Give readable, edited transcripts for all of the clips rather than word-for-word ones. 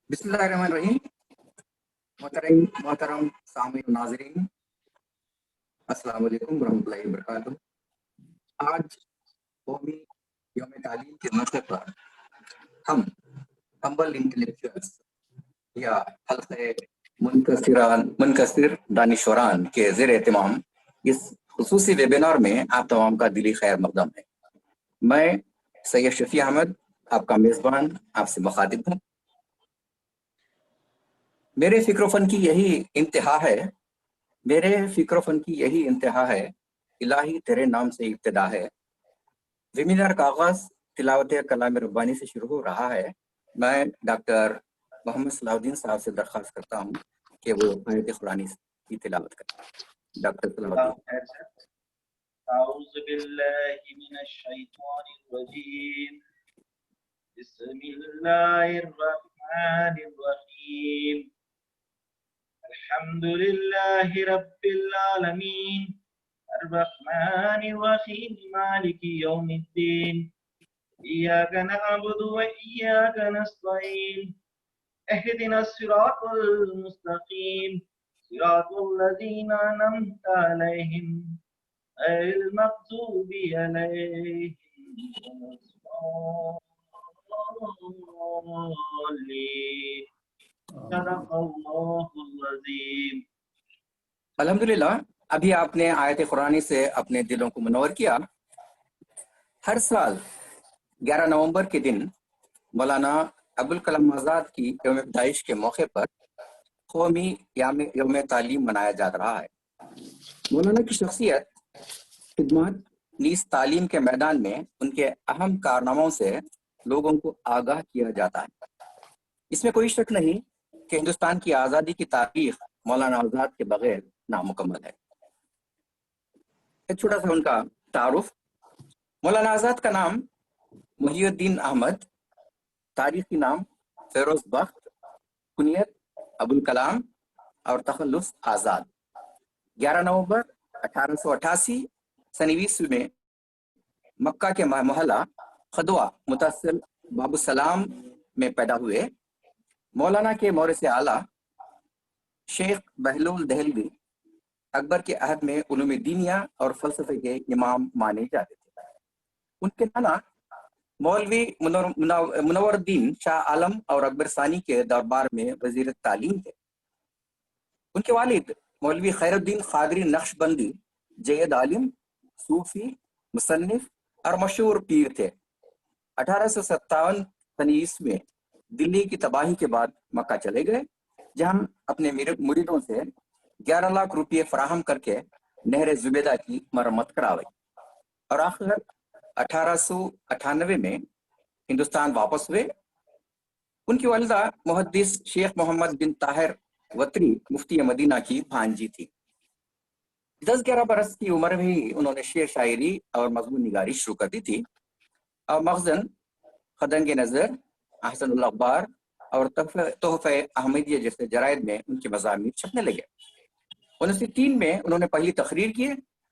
बिस्मिल्लाहिर्रहमानिर्रहीम। मोहतरम मोहतरम सामीन नाज़रीन, अस्सलाम वालेकुम रहमतुल्लाहि व बरकातुहू। आज कौमी यौम तालीम के मौके पर हम हम्बल इंटेलेक्चुअल्स या हल्क़े मुनकसिर दानिशवरान के ज़ेर एहतमाम इस खुसूसी वेबिनार में आप तमाम का दिली खैर मकदम है। मैं सैयद शफी अहमद आपका मेज़बान आपसे मुखातिब हूँ। मेरे फ़िक्र-ओ-फ़न की यही इंतहा है, इलाही तेरे नाम से इब्तिदा है। वेबिनार का आगाज़ तिलावत कलाम रब्बानी से शुरू हो रहा है। मैं डॉक्टर मोहम्मद सलाहुद्दीन साहब से दरख्वास्त करता हूँ कि वो आयत कुरानी की तिलावत करें। डॉक्टर सलाहुद्दीन। أعوذ بالله من الشيطان الرجيم بسم الله الرحمن الرحيم الحمد لله رب العالمين الرحمن الرحيم مالك يوم الدين إياك نعبد وإياك نستعين اهدنا الصراط المستقيم صراط الذين أنعمت عليهم غير المغضوب عليهم ولا الضالين صدق الله العظيم। अल्हम्दुलिल्लाह, अभी आपने आयत कुरानी से अपने दिलों को मुनव्वर किया। हर साल 11 नवंबर के दिन मौलाना अबुल कलाम आज़ाद की यौम पैदाइश के मौके पर कौमी यौम तालीम मनाया जा रहा है। मौलाना की शख्सियत, खिदमत नीज़ तालीम के मैदान में उनके अहम कारनामों से लोगों को आगाह किया जाता है। इसमें कोई शक नहीं कि हिंदुस्तान की आज़ादी की तारीख मौलाना आज़ाद के बगैर नामुकम्मल है। एक छोटा सा उनका तारुफ। मौलाना आज़ाद का नाम मुहियुद्दीन अहमद, तारीखी नाम फेरोज बख्त, कुनियत अबुल कलाम और तखल्लुस आज़ाद। 11 नवंबर 1888 सन ईस्वी में मक्का के मोहल्ला खदवा मुतसिल बाबुसलाम में पैदा हुए। मौलाना के मौरिस आला शेख बहलूल दहलवी अकबर के अहद में उलूम दीनिया और फ़लसफ़े के इमाम माने जाते थे। उनके नाना मौलवी मुनव्वरुद्दीन शाह आलम और अकबर सानी के दरबार में वज़ीर तालीम थे। उनके वालिद मौलवी खैरुद्दीन क़ादरी नक्शबंदी जयद आलिम, सूफी, मुसन्निफ और मशहूर पीर थे। 1857 सन ईस्वी में दिल्ली की तबाही के बाद मक्का चले गए, जहां अपने मुरीदों से 11 लाख रुपये फराहम करके नहर जुबैदा की मरम्मत कराई और आखिर 1898 में हिंदुस्तान वापस हुए। उनकी वालिदा मुहद्दिस शेख मोहम्मद बिन ताहिर वतरी मुफ्ती मदीना की भांजी थी। 10-11 बरस की उम्र में ही उन्होंने शेर शायरी और मजमून निगारी शुरू कर दी थी और मखजन, खदंग नज़र, अहसनुल अखबार और तोहफ़े अहमदिया जैसे जरायद में उनके मज़ामीन छपने लगे। 1903 में उन्होंने पहली तकरीर की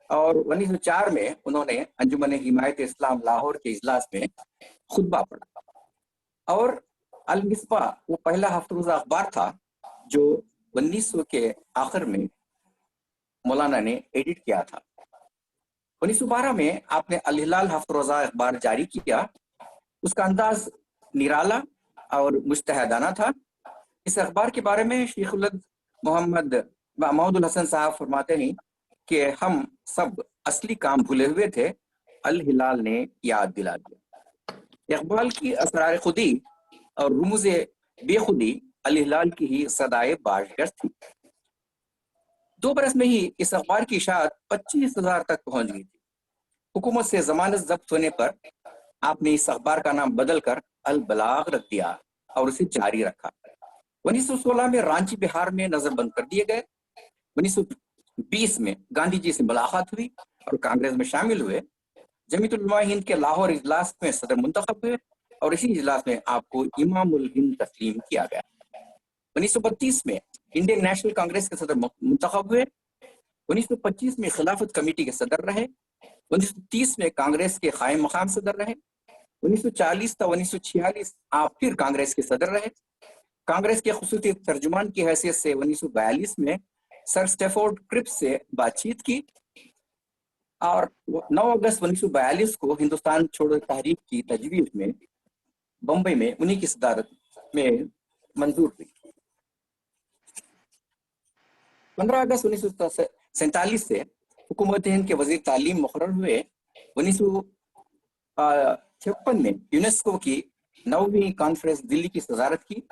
और 1904 में उन्होंने अंजुमन हिमायत इस्लाम लाहौर के इजलास में खुतबा पढ़ा और अल मिसबा वो पहला हफ्ता अखबार था जो 1900 के आखिर में मौलाना ने एडिट किया था। 1912 में आपने अल हिलाल हफ्ता अखबार जारी किया। उसका अंदाज निराला और मुज्तहिदाना था। इस अखबार के बारे में शेखुल मोहम्मद महमूदुल हसन साहब फरमाते हैं कि हम सब असली काम भूले हुए थे, अल हिलाल ने याद दिला दिया। इकबाल की असरार खुदी और रुमुज़े बेखुदी अल हिलाल की ही सदाए बाशगर थी। 2 बरस में ही इस अखबार की इशाअत 25,000 तक पहुंच गई थी। हुकूमत से जमानत जब्त होने पर आपने इस अखबार का नाम बदलकर अल बलाग रख दिया और उसे जारी रखा। 1916 में रांची बिहार में नजरबंद कर दिए गए। 1920 में गांधी जी से मुलाकात हुई और कांग्रेस में शामिल हुए। जमीयतुल उलमा हिंद के लाहौर इजलास में सदर मुंतखब हुए और इसी इजलास में आपको इमामुल हिंद तस्लीम किया गया। 1932 में इंडियन नेशनल कांग्रेस के सदर मुंतखब हुए। 1925 में खिलाफत कमेटी के सदर रहे। 1930 में कांग्रेस के कायम मकाम सदर रहे। 1940 से 1946 आप फिर कांग्रेस के सदर रहे। कांग्रेस के खुसूसी तर्जुमान की हैसियत से 1942 में सर स्टेफोर्ड क्रिप्स से बातचीत की और 9 अगस्त 1942 को हिंदुस्तान छोड़ो तहरीक की तजवीज में बम्बई में उन्हीं की सदारत में मंजूर हुई। 15 अगस्त 1947 से हुकूमत हिंद के वजीर तालीम मुकर्रर हुए। 1956 में यूनेस्को की 9वीं कॉन्फ्रेंस दिल्ली की सदारत की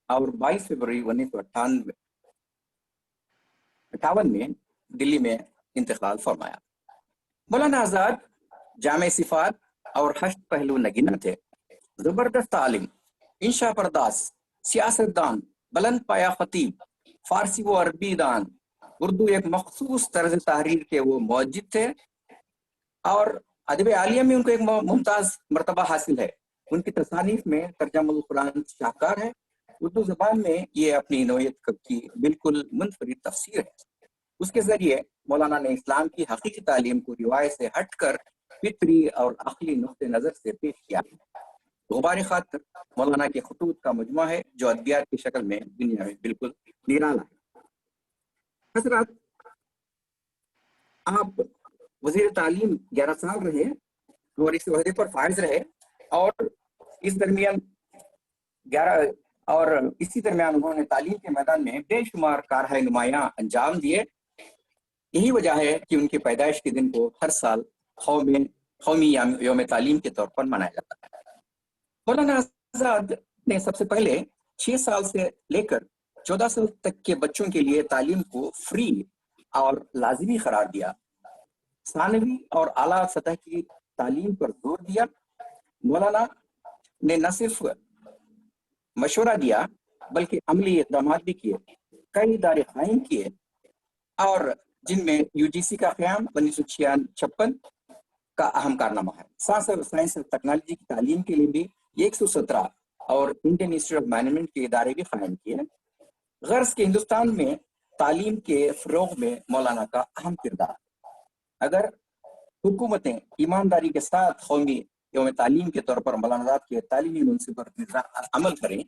और 22 फरवरी 1958 में दिल्ली में इंतकाल फरमाया। मौलाना आजाद जामे सिफात और हश्त पहलू नगीना थे। जबरदस्त आलिम, इंशा परदास, सियासतदान, बुलंद पाया खतीब, फारसी व अरबी दान, उर्दू एक मखसूस तर्ज तहरीर के वो मौजिद थे और अदब आलिया में उनको एक मुमताज मर्तबा हासिल है। उनकी तसानीफ में तर्जमुल कुरान शाहकार है। उर्दू जबान में ये अपनी नोयत की बिल्कुल मुनफरिद तफसीर है। उसके जरिए मौलाना ने इस्लाम की हकीकी तालीम को रिवायत से हटकर फितरी और अखली नुक्ते नजर से पेश किया। गुबार खातर मौलाना के खतूत का मजमा है जो अदबियात की शक्ल में दुनिया में बिल्कुल निराला है। हजरत, आप वजीर तालीम 11 साल रहे और इस ओहदे पर फाइज रहे और इस दरमियान इसी दरमियान उन्होंने तालीम के मैदान में बेशुमार कारहाय नुमायां अंजाम दिए। यही वजह है कि उनकी पैदाइश के दिन को हर साल कौमी यौम तालीम के तौर पर मनाया जाता है। मौलाना आजाद ने सबसे पहले 6 साल से लेकर 14 साल तक के बच्चों के लिए तालीम को फ्री और लाजिमी करार दिया। सानवी और आला सतह की तालीम पर जोर दिया। मौलाना ने न सिर्फ मशवरा दिया बल्कि अमली इक़दाम भी किए। कई इदारे कायम किए और जिनमें यूजीसी का क़याम 1956 का अहम कारनामा है। साइंस और टेक्नोलॉजी की तालीम के लिए भी 117 और इंडियन इंस्टीट्यूट ऑफ मैनेजमेंट के इदारे भी कायम किए। गर्ज के हिंदुस्तान में तालीम के फ़रोग़ में मौलाना का अहम किरदार। अगर हुकूमतें ईमानदारी के साथ कौमी यौम तालीम के तौर पर मौलाना आजाद के तालीमी मुनसिब पर अमल करें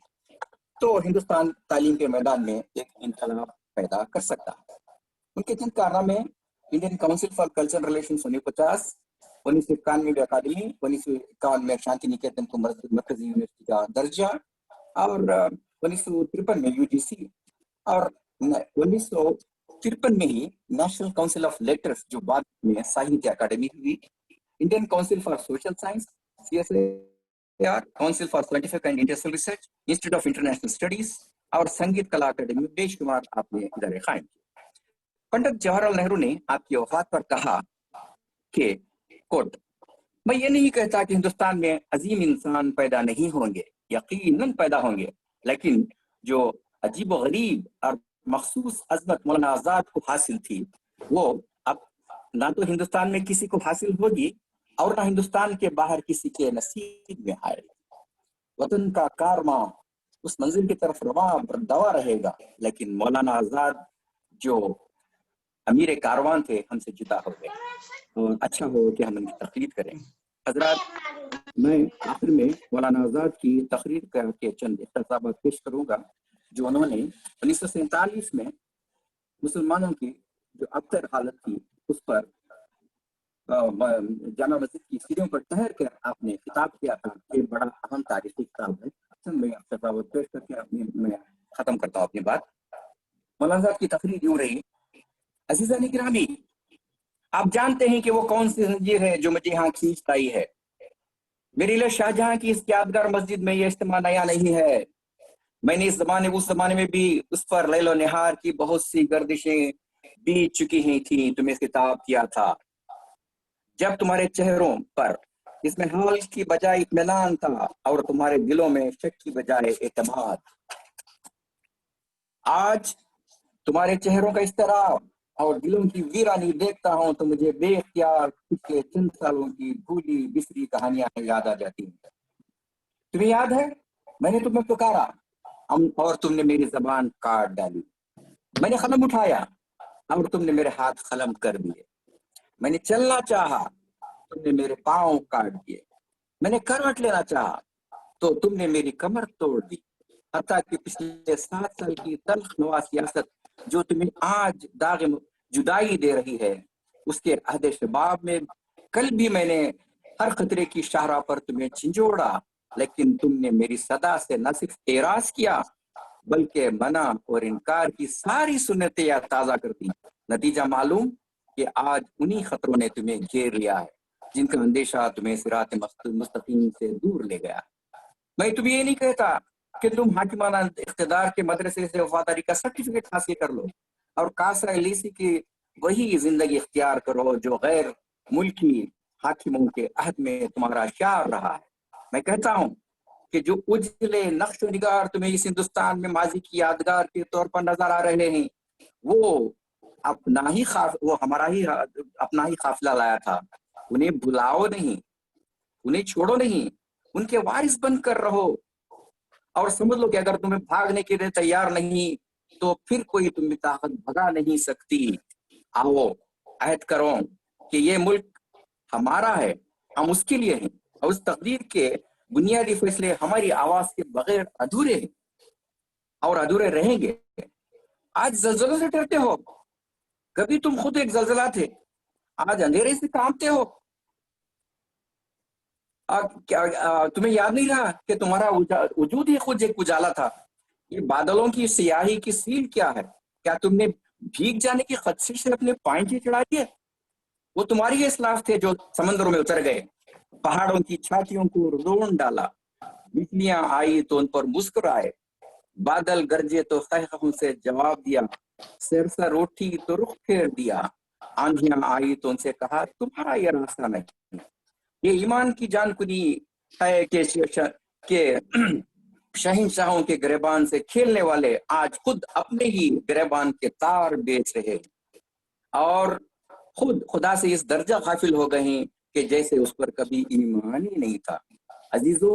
तो हिंदुस्तान तालीम के मैदान में एक इनकलाब पैदा कर सकता है। उनके चंद कारनामे: Indian council for cultural relations 1950, 1991 में अकादमी, 1951 में शांति निकेतन को मरकजी यूनिवर्सिटी का दर्जा और 1953 में यूजीसी और 1953 में ही नेशनल काउंसिल ऑफ लेटर्स जो बाद में साहित्य अकादमी हुई। Indian council for social science CSIR, council for scientific and industrial research, institute of international studies और संगीत कला अकादमी में बेशुमार आपने इदारे कायम किए। पंडित जवाहरलाल नेहरू ने आपकी वफात पर कहा कि कोट, मैं ये नहीं कहता कि हिंदुस्तान में अजीम इंसान पैदा नहीं होंगे, यकीनन पैदा होंगे, लेकिन जो अजीब व गरीब और मखसूस अजमत मौलाना आजाद को हासिल थी वो अब ना तो हिंदुस्तान में किसी को हासिल होगी और ना हिंदुस्तान के बाहर किसी के नसीब में आएगी। वतन का कारवां उस मंजिल की तरफ रवा रहेगा, लेकिन मौलाना आजाद जो अमीर कारवां थे हमसे जुदा हो गए। और अच्छा हो कि हम उनकी तकरीर करें। हजरात, मैं आखिर में मौलाना आजाद की तकरीर करके चंद इख्तिसाबात पेश करूंगा जो उन्होंने 1947 में मुसलमानों की जो अबतर हालत थी उस पर जामा मस्जिद की सीढ़ियों पर ठहर कर आपने किताब किया था। एक बड़ा अहम तारीखी किताब है। मैं इख्तिसाबात पेश करके मैं खत्म करता हूँ अपनी बात। मौलाना आजाद की तकरीर यूं रही: अजीज़ान गिरामी, आप जानते हैं कि वो कौन सी जंजीर है जो मुझे यहाँ खींच लाई है। मेरे लिए शाहजहां की इस यादगार मस्जिद में ये इज्तिमा नया नहीं है। मैंने उस जमाने में भी उस पर लैलो निहार की बहुत सी गर्दिशें बीत चुकी ही थी। तुम्हें खिताब किया था जब तुम्हारे चेहरों पर इसमें हाल की बजाय इत्मीनान था और तुम्हारे दिलों में शक की बजाय एतमाद। आज तुम्हारे चेहरों का इस्तराब और दिलों की वीरानी देखता हूं तो मुझे बेख्तियार पिछले चंद सालों की भूली बिसरी कहानियां याद आ जाती हैं। तुम्हें याद है मैंने तुम्हें पुकारा और तुमने मेरी जबान काट डाली। मैंने कलम उठाया और तुमने मेरे हाथ कलम कर दिए। मैंने चलना चाहा, तुमने मेरे पांव काट दिए। मैंने करवट लेना चाहा तो तुमने मेरी कमर तोड़ दी। حتیٰ کہ پچھلے 7 سال کی تلخ نوا سیاست جو تمہیں آج داغ جدائی دے رہی ہے، اس کے عہد شباب میں کل بھی میں نے ہر خطرے کی شاہراہ پر تمہیں جھنجھوڑا، لیکن تم نے میری صدا سے نہ صرف اعراض کیا بلکہ منع اور انکار کی ساری سنتیں یا تازہ کر دی۔ نتیجہ معلوم کہ آج انہی خطروں نے تمہیں گھیر لیا ہے جن کا اندیشہ تمہیں صراط مستقیم سے دور لے گیا۔ میں تمہیں یہ نہیں کہتا کہ تم حاکمانہ اقتدار کے مدرسے سے وفاداری کا سرٹیفکیٹ حاصل کر لو اور کاسا ایلیسی کی وہی زندگی اختیار کرو جو غیر ملکی حاکموں کے عہد میں تمہارا شعار رہا ہے۔ میں کہتا ہوں کہ جو اجلے نقش و نگار تمہیں اس ہندوستان میں ماضی کی یادگار کے طور پر نظر آ رہے ہیں، وہ اپنا ہی قافلہ لایا تھا۔ انہیں بلاؤ نہیں، انہیں چھوڑو نہیں، ان کے وارث بن کر رہو اور سمجھ لو کہ اگر تمہیں بھاگنے کے لیے تیار نہیں تو پھر کوئی تمہیں طاقت بھگا نہیں سکتی۔ آؤ عہد کرو کہ یہ ملک ہمارا ہے، ہم اس کے لیے ہیں اور اس تقدیر کے بنیادی فیصلے ہماری آواز کے بغیر ادھورے ہیں اور ادھورے رہیں گے۔ آج زلزلوں سے ڈرتے ہو، کبھی تم خود ایک زلزلہ تھے، آج اندھیرے سے کانپتے ہو۔ تمہیں یاد نہیں رہا کہ تمہارا وجود ہی خود ایک اجالا تھا؟ یہ بادلوں کی سیاہی کی سیل کیا ہے؟ کیا تم نے بھیگ جانے کی خدشے سے اپنے پائیں چڑھا دیے؟ وہ تمہاری ہی اسلاف تھے جو سمندروں میں اتر گئے، پہاڑوں کی چھاتیوں کو رون ڈالا، بجلیاں آئی تو ان پر مسکرائے، بادل گرجے تو خہخہوں سے جواب دیا، سرسر اٹھی تو رخ پھیر دیا، آندھیاں آئی تو ان سے کہا تمہارا یہ راستہ نہیں۔ یہ ایمان کی جان کنی ہے کہ شہنشاہوں کے گریبان سے کھیلنے والے آج خود اپنے ہی گریبان کے تار بیچ رہے اور خود خدا سے اس درجہ غافل ہو گئے ہیں کہ جیسے اس پر کبھی ایمان ہی نہیں تھا۔ عزیزو،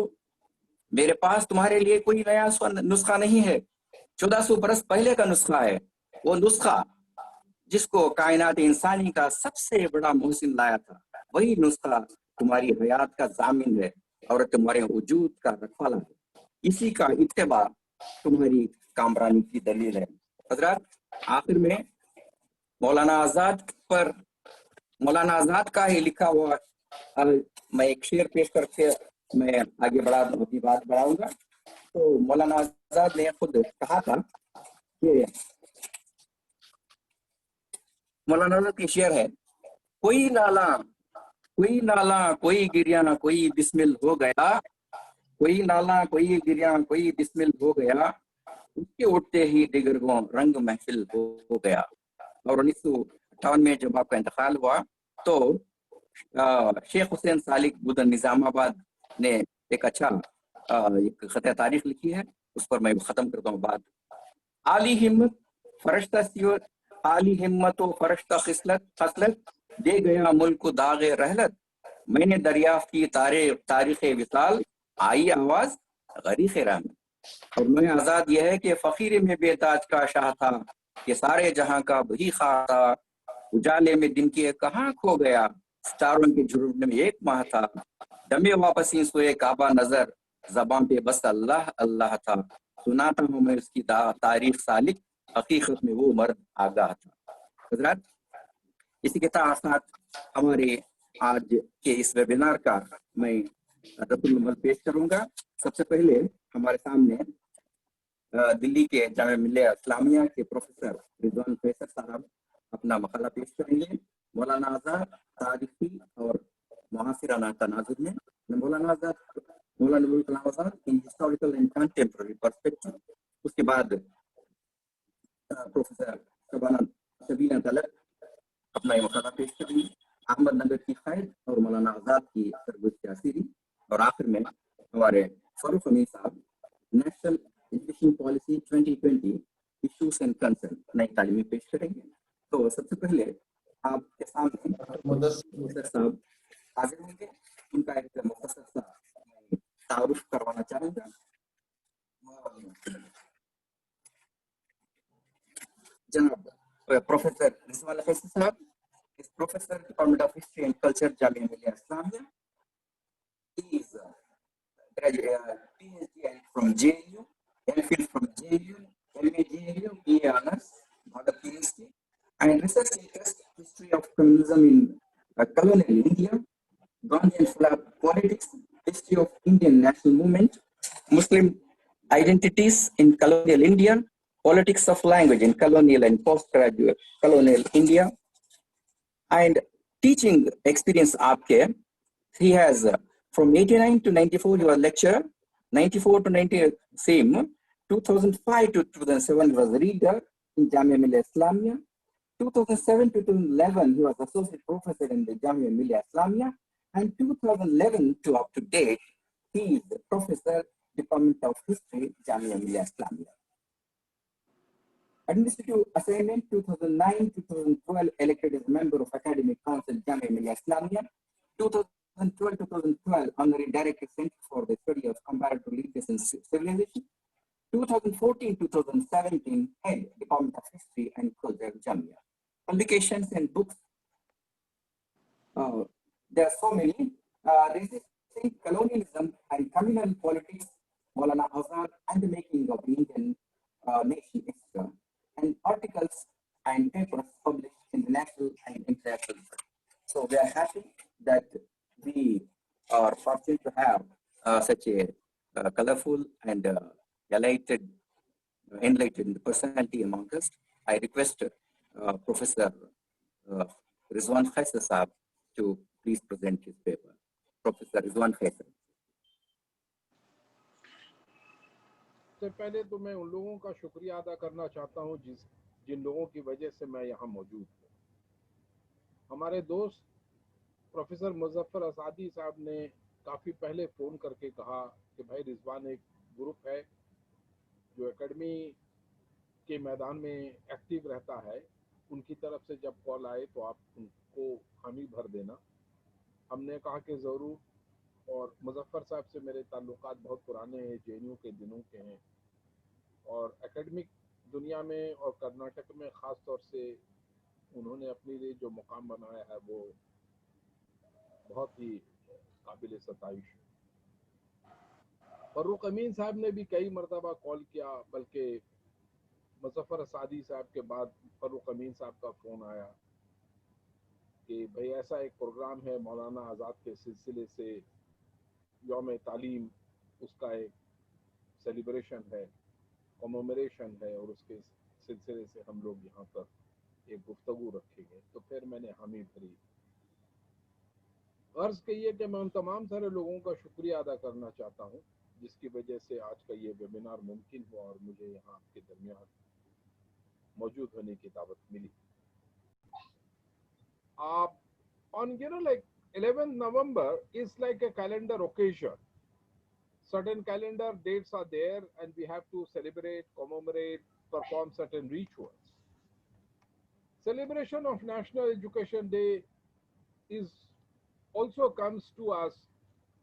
میرے پاس تمہارے لیے کوئی نیا نسخہ نہیں ہے، 1400 برس پہلے کا نسخہ ہے، وہ نسخہ جس کو کائنات انسانی کا سب سے بڑا محسن لایا تھا۔ وہی نسخہ تمہاری حیات کا ضامن ہے اور تمہارے وجود کا رکھوالا ہے، اسی کا اتباع تمہاری کامرانی کی دلیل ہے۔ حضرات، آخر میں مولانا آزاد کا ہی لکھا ہوا میں ایک شعر پیش کر کے میں آگے اپنی بات بڑھاؤں گا۔ تو مولانا آزاد نے خود کہا تھا کہ مولانا آزاد کی شعر ہے، کوئی نالا کوئی گریا کوئی بسمل ہو گیا، کوئی نالا کوئی گریا کوئی بسمل ہو گیا، اس کے اٹھتے ہی دیگرگوں رنگ محفل ہو گیا۔ اور 1958 میں جب آپ کا انتقال ہوا تو شیخ حسین سالک بدن نظام آباد نے ایک اچھا ایک خط تاریخ لکھی ہے، اس پر میں ختم کرتا ہوں بات۔ عالی ہمت و فرشتہ خصلت دے گیا ملک کو داغ رحلت، میں نے دریافت کی تاریخ وصال، آئی آواز غریق رحمت۔ اور میں آزاد یہ ہے کہ فقیر میں بے تاج کا شاہ تھا، کہ سارے جہاں کا وہی خواہ تھا، اجالے میں دن کے کہاں کھو گیا، ستاروں کے جھرمٹ میں ایک ماہ تھا، دمے واپسی سوئے کعبہ نظر، زبان پہ بس اللہ اللہ تھا، سناتا ہوں میں اس کی تاریخ سالک، حقیقت میں وہ مرد آگاہ تھا۔ حضرات، اسی کے ساتھ ہمارے آج کے اس ویبینار کا میں رد العمل پیش کروں گا۔ سب سے پہلے ہمارے سامنے دلی کے جامعہ ملیہ اسلامیہ کے پروفیسر رضوان فیصل صاحب اپنا مقالہ پیش کریں گے، مولانا آزاد تاریخی اور معاصرانہ تناظر میں۔ Maulana Abul Kalam Azad in historical and contemporary perspective, اس کے بعد پروفیسر شبینہ طلعت اپنا یہ مقالہ پیش کریں گے، احمد نگر کی خیر اور مولانا آزاد کی سرگوش تاثیری، اور آخر میں ہمارے فاروق امین صاحب national education policy 2020 issues and concern نئی تعلیمی پیش کریں گے۔ تو سب سے پہلے آپ کے سامنے پروفیسر صاحب حاضر ہوں گے، ان کا ایک مختصر سا تعارف کروانا چاہوں گا۔ جناب پروفیسر رضوان فیصل صاحب is professor Department of History and Culture, Jamia Millia Islamia. He is PhD from JNU, MPhil from JU, MA JU, BA Honors, Bhagat PhD, and research interest history of communism in colonial India, Gandhi and politics, history of Indian national movement, Muslim identities in colonial India, politics of language in colonial and postgraduate colonial India, and teaching experience आपके. He has from 89 to 94 he was lecturer, 94 to 90 same, 2005 to 2007 he was reader in Jamia Millia Islamia, 2007 to 2011 he was associate professor in the Jamia Millia Islamia, and 2011 to up to date he is the professor Department of History Jamia Millia Islamia. Administrative assignment 2009-2012 elected as member of Academic Council Jamia Millia Islamia, 2012-2012 honorary director Center for the Study of Comparative Religious and Civilization, 2014-2017 head Department of History and Culture Jamia. Publications and books, there are so many. Resisting colonialism and communal politics, Maulana Azad and the making of the Indian nation extra, and articles and papers published in the national and international. So we are happy that we are fortunate to have such a colorful and enlightened personality among us. I request Professor Rizwan Khaisa Saab to please present his paper. Professor Rizwan Khaisa. सबसे पहले तो मैं उन लोगों का शुक्रिया अदा करना चाहता हूं जिन लोगों की वजह से मैं यहाँ मौजूद हूँ। हमारे दोस्त प्रोफेसर मुजफ्फर असादी साहब ने काफ़ी पहले फ़ोन करके कहा कि भाई रिजवान एक ग्रुप है जो एकेडमी के मैदान में एक्टिव रहता है, उनकी तरफ से जब कॉल आए तो आप उनको हामी भर देना। हमने कहा कि ज़रूर, और मुजफ्फर साहब से मेरे ताल्लुकात बहुत पुराने हैं, जेएनयू के दिनों के हैं, और एकेडमिक दुनिया में और कर्नाटक में ख़ास तौर से उन्होंने अपने लिए जो मुकाम बनाया है वो बहुत ही काबिल सताइश है। फर्रुख अमीन साहब ने भी कई मरतबा कॉल किया, बल्कि मुजफ्फर असादी साहब के बाद फर्रुख अमीन साहब का फ़ोन आया कि भाई ऐसा एक प्रोग्राम है मौलाना आज़ाद के सिलसिले से, यौम तालीम उसका एक सेलिब्रेशन है, कॉमेमोरेशन है, और उसके सिलसिले से हम लोग यहाँ पर एक गुफ्तगू रखेंगे। तो फिर मैंने हामी भरी। अर्ज कहिए कि मैं उन तमाम सारे लोगों का शुक्रिया अदा करना चाहता हूँ जिसकी वजह से आज का ये वेबिनार मुमकिन हुआ और मुझे यहाँ आपके दरमियान मौजूद होने की दावत मिली। On 11th November is like a calendar occasion. Certain calendar dates are there and we have to celebrate, commemorate, perform certain rituals. Celebration of National Education Day also comes to us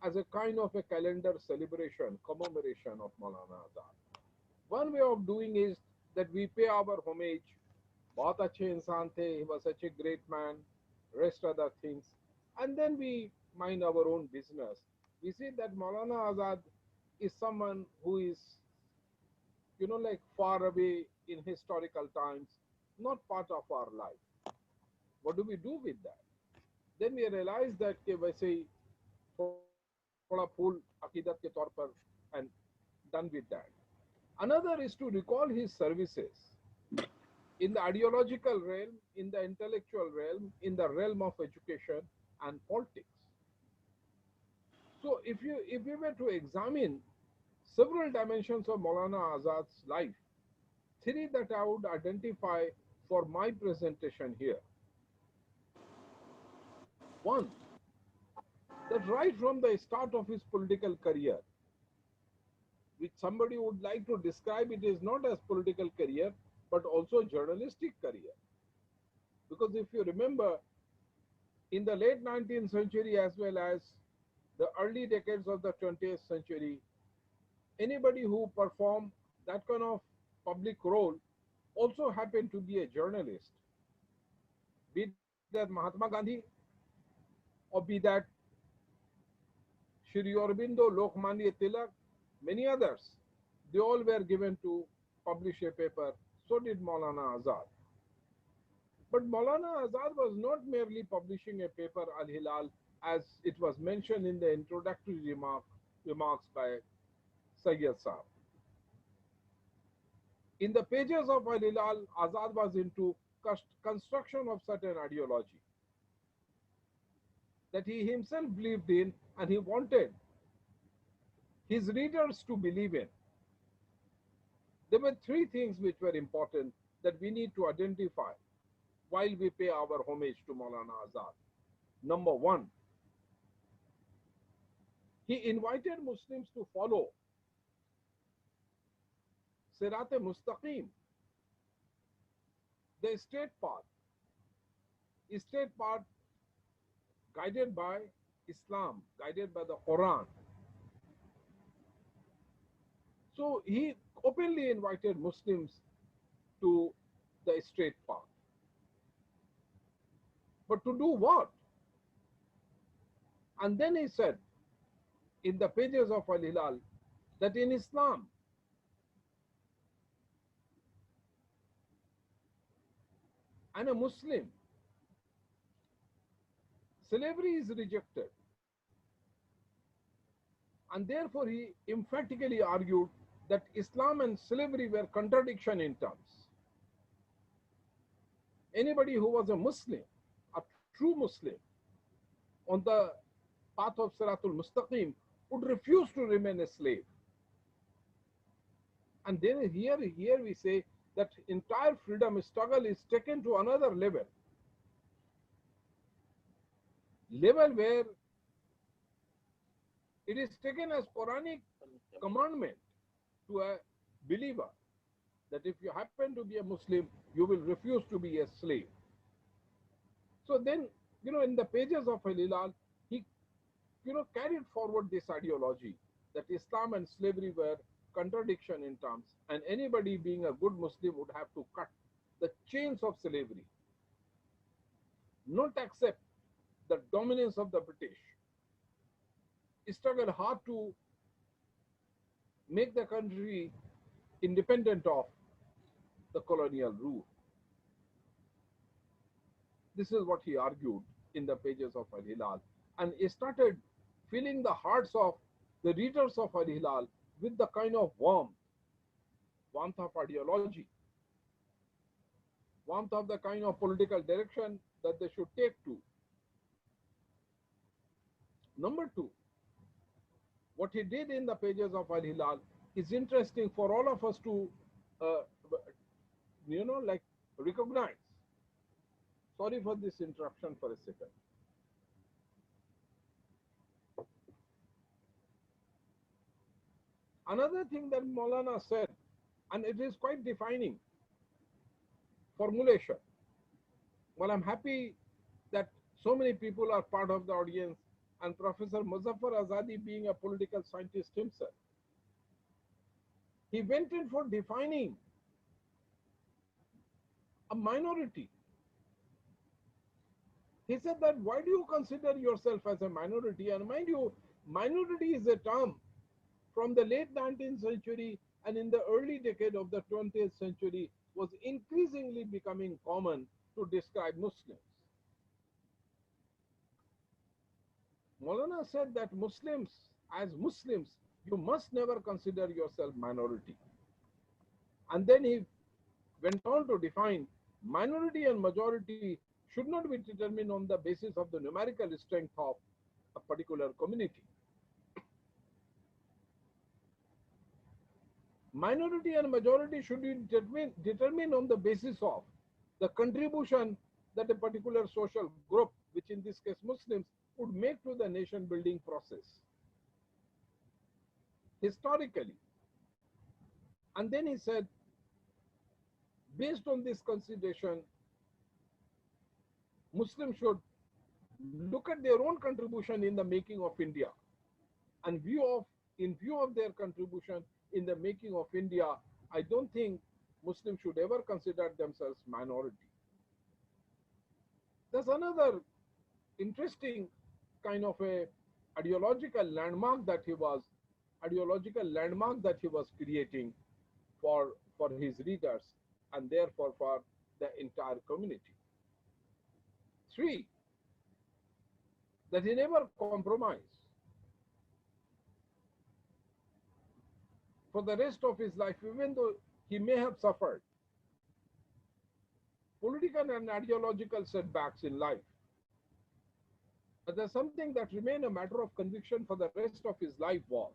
as a kind of a calendar celebration, commemoration of Maulana Azad. One way of doing is that we pay our homage. बहुत अच्छे इंसान थे, he was such a great man, rest other things, and then we mind our own business. We see that Maulana Azad is someone who is, like far away in historical times, not part of our life. What do we do with that? Then we realize that कि वैसे ही थोड़ा फूल अकीदत के तौर पर and done with that. Another is to recall his services in the ideological realm, in the intellectual realm, in the realm of education and politics. So if we were to examine several dimensions of Maulana Azad's life, three that I would identify for my presentation here. One, that right from the start of his political career, which somebody would like to describe it is not as political career, but also journalistic career. Because if you remember, in the late 19th century as well as the early decades of the 20th century, anybody who performed that kind of public role also happened to be a journalist. Be that Mahatma Gandhi, or be that Shri Aurobindo, Lokmanya Tilak, many others. they all were given to publish a paper. So did Maulana Azad. But Maulana Azad was not merely publishing a paper, Al Hilal, as it was mentioned in the introductory remarks by Sayyid Saab. In the pages of Al Hilal, Azad was into construction of certain ideology that he himself believed in and he wanted his readers to believe in. There were three things which were important that we need to identify while we pay our homage to Maulana Azad. Number one, he invited Muslims to follow Sirat-e-Mustaqim, the straight path guided by Islam, guided by the Quran. So he openly invited Muslims to the straight path. But to do what? And then he said in the pages of Al Hilal that in Islam, and a Muslim, slavery is rejected. And therefore he emphatically argued that Islam and slavery were contradiction in terms. Anybody who was a Muslim, a true Muslim, on the path of Siratul Mustaqim would refuse to remain a slave. And then here we say that entire freedom struggle is taken to another level where it is taken as Quranic commandment to a believer that if you happen to be a Muslim, you will refuse to be a slave. So then, in the pages of Al Hilal, he, carried forward this ideology that Islam and slavery were contradiction in terms, and anybody being a good Muslim would have to cut the chains of slavery, not accept the dominance of the British, struggle hard to make the country independent of the colonial rule. This is what he argued in the pages of Al Hilal, and he started filling the hearts of the readers of Al Hilal with the kind of warmth of ideology, warmth of the kind of political direction that they should take to. Number two, what he did in the pages of Al Hilal is interesting for all of us to, recognize. Sorry for this interruption for a second. Another thing that Maulana said, and it is quite defining formulation. Well, I'm happy that so many people are part of the audience, and Professor Muzaffar Azadi being a political scientist himself, he went in for defining a minority. He said that why do you consider yourself as a minority? And mind you, minority is a term from the late 19th century and in the early decade of the 20th century was increasingly becoming common to describe Muslims. Maulana said that Muslims, as Muslims, you must never consider yourself minority. And then he went on to define minority and majority should not be determined on the basis of the numerical strength of a particular community. Minority and majority should be determined on the basis of the contribution that a particular social group, which in this case Muslims, would make to the nation building process historically. And then he said, based on this consideration, Muslims should look at their own contribution in the making of India. And in view of their contribution in the making of India, I don't think Muslims should ever consider themselves minority. There's another interesting kind of a ideological landmark that he was ideological landmark that he was creating for his readers and therefore for the entire community. Three, that he never compromised. For the rest of his life, even though he may have suffered political and ideological setbacks in life, but there's something that remained a matter of conviction for the rest of his life was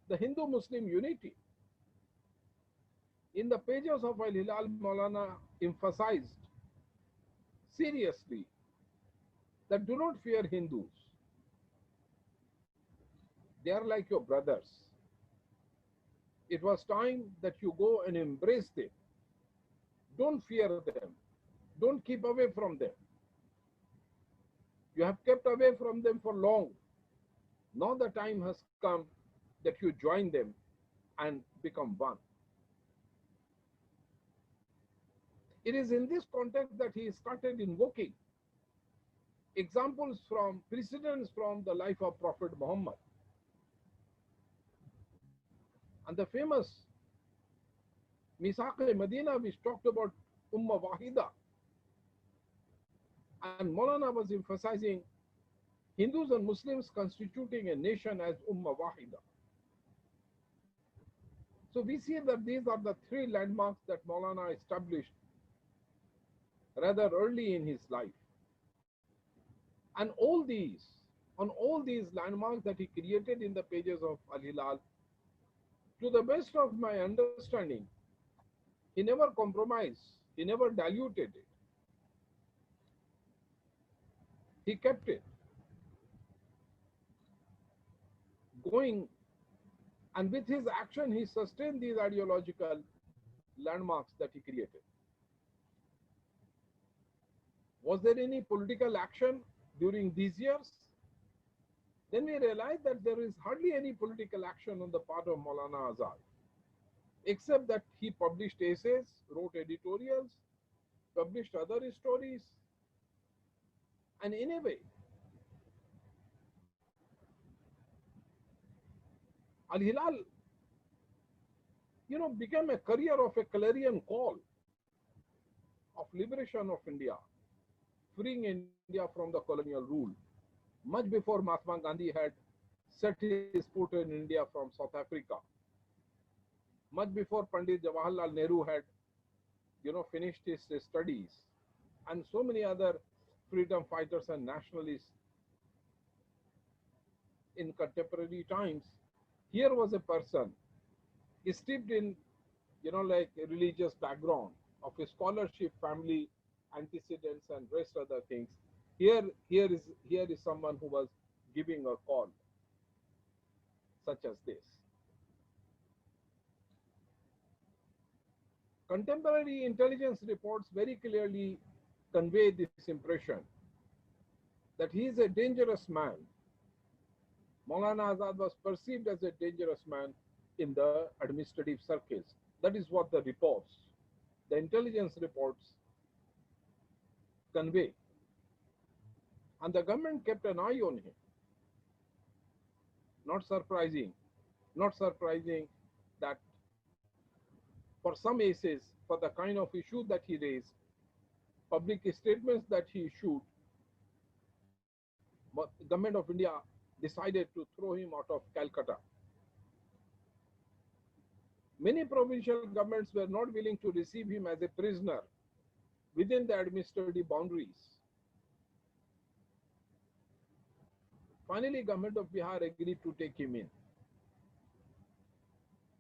the Hindu-Muslim unity. In the pages of Al-Hilal, Maulana emphasized seriously that do not fear Hindus. They are like your brothers. It was time that you go and embrace them. Don't fear them. Don't keep away from them. You have kept away from them for long. Now the time has come that you join them and become one. It is in this context that he started invoking examples from precedents from the life of Prophet Muhammad. And the famous Misaq-e-Madina, which talked about Ummah Wahida. And Maulana was emphasizing Hindus and Muslims constituting a nation as Ummah Wahida. So we see that these are the three landmarks that Maulana established rather early in his life. And on all these landmarks that he created in the pages of Al-Hilal, to the best of my understanding, he never compromised, he never diluted it. He kept it going, and with his action, he sustained these ideological landmarks that he created. Was there any political action during these years? Then we realized that there is hardly any political action on the part of Maulana Azad, except that he published essays, wrote editorials, published other stories, and in a way, Al-Hilal, became a career of a clarion call of liberation of India, freeing India from the colonial rule, much before Mahatma Gandhi had set his foot in India from South Africa, much before Pandit Jawaharlal Nehru had, finished his studies, and so many other freedom fighters and nationalists in contemporary times. Here was a person steeped in, like a religious background of a scholarship, family antecedents, and rest other things. Here is someone who was giving a call such as this. Contemporary intelligence reports very clearly convey this impression that he is a dangerous man. Maulana Azad was perceived as a dangerous man in the administrative circles. That is what the reports, the intelligence reports convey. And the government kept an eye on him. Not surprising that for some cases, for the kind of issue that he raised, public statements that he issued, but the government of India decided to throw him out of Calcutta. Many provincial governments were not willing to receive him as a prisoner within the administrative boundaries. Finally, government of Bihar agreed to take him in.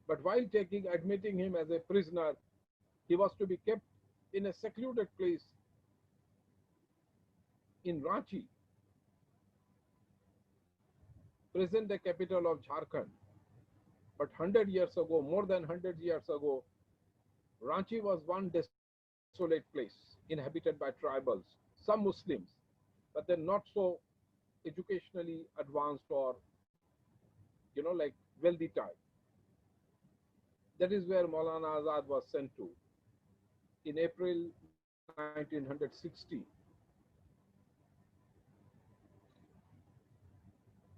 But while admitting him as a prisoner, he was to be kept in a secluded place in Ranchi, present-day capital of Jharkhand. But 100 years ago, more than 100 years ago, Ranchi was one desolate place inhabited by tribals, some Muslims, but they're not so educationally advanced or, like wealthy type. That is where Maulana Azad was sent to in April 1960.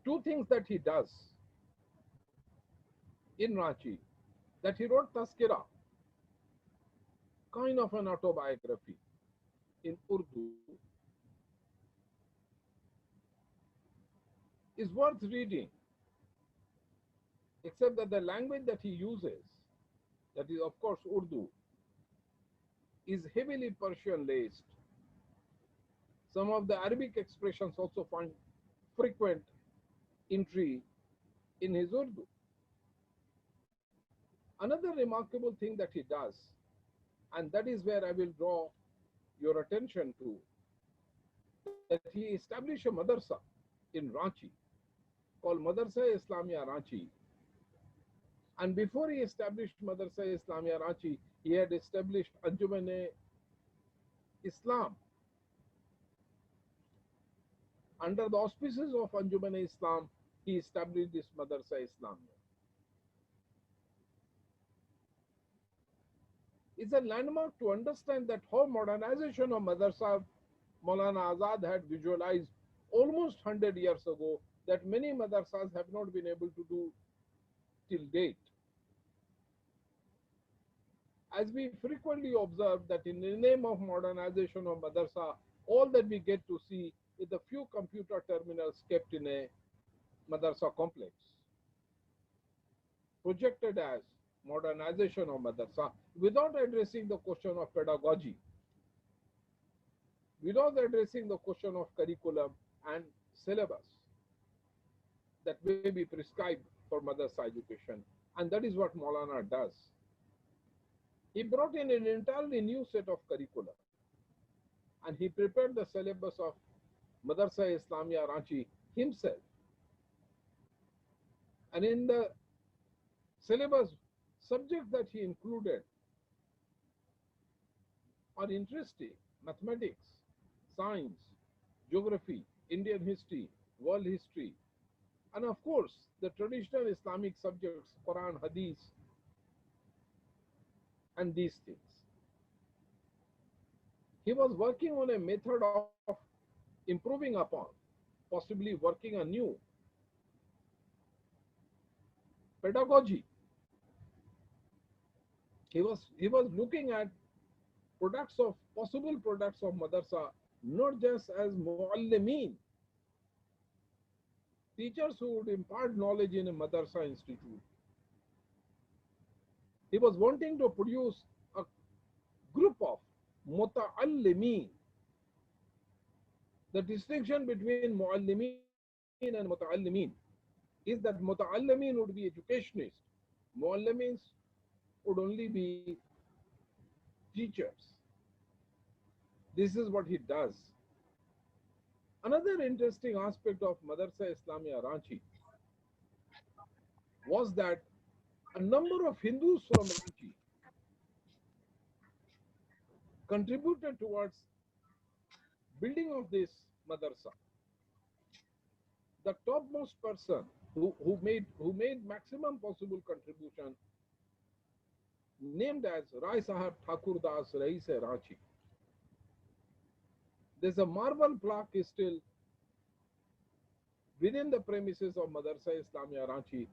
Two things that he does in Ranchi that he wrote Tazkira, kind of an autobiography in Urdu, is worth reading, except that the language that he uses, that is of course Urdu, is heavily Persian laced. Some of the Arabic expressions also find frequent entry in his Urdu. Another remarkable thing that he does, and that is where I will draw your attention to, that he established a madrasa in Ranchi called Madrasa Islamia Ranchi. And before he established Madrasa Islamia Ranchi, he had established Anjuman Islam. Under the auspices of Anjuman Islam, he established this Madrasa Islamia. It's a landmark to understand that how modernization of madrasa Maulana Azad had visualized almost 100 years ago, that many madrasas have not been able to do till date. As we frequently observe that in the name of modernization of madrasa, all that we get to see is the few computer terminals kept in a madrasa complex, projected as modernization of madrasa, without addressing the question of pedagogy, without addressing the question of curriculum and syllabus that may be prescribed for madrasa education. And that is what Maulana does. He brought in an entirely new set of curricula, and he prepared the syllabus of Madrasa Islamia Ranchi himself. And in the syllabus, subjects that he included are interesting: mathematics, science, geography, Indian history, world history, and of course the traditional Islamic subjects, Quran, Hadith, and these things. He was working on a method of improving upon, possibly working anew, pedagogy. He was looking at possible products of madrasa, not just as muallimeen, teachers who would impart knowledge in a madrasa institute. He was wanting to produce a group of muta'allimeen. The distinction between muallimeen and muta'allimeen is that muta'allimeen would be educationists, muallimeen would only be teachers. This is what he does. Another interesting aspect of Madrasa Islamia Ranchi was that a number of Hindus from Ranchi contributed towards building of this madrasa. The topmost person who made maximum possible contribution, named as Rai Sahab Thakur Das Rais Ranchi. There's a marble plaque is still within the premises of Madrasa Islamia Ranchi,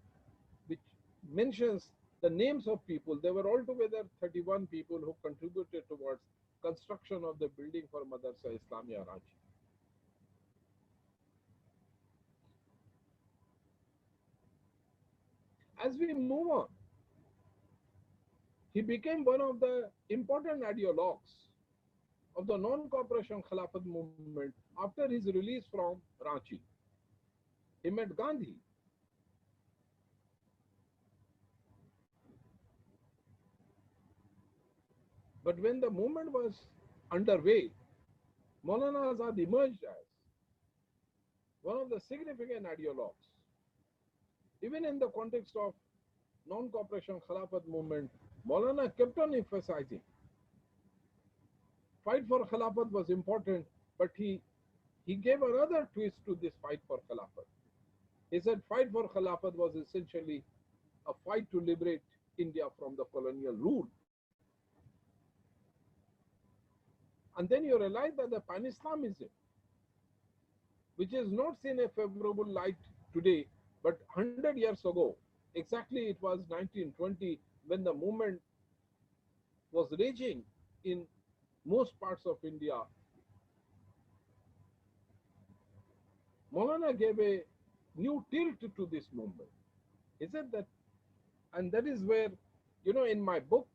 which mentions the names of people. There were altogether 31 people who contributed towards construction of the building for Madrasa Islamia Ranchi. As we move on, he became one of the important ideologues of the non-cooperation Khilafat movement after his release from Ranchi. He met Gandhi. But when the movement was underway, Maulana Azad emerged as one of the significant ideologues. Even in the context of non-cooperation Khilafat movement, Maulana kept on emphasizing fight for Khilafat was important, but he gave another twist to this fight for Khilafat. He said fight for Khilafat was essentially a fight to liberate India from the colonial rule. And then you realize that the Pan-Islamism, which is not seen a favorable light today, but 100 years ago, Exactly, it was 1920 when the movement was raging in most parts of India. Maulana gave a new tilt to this movement. He said that, and that is where, in my book,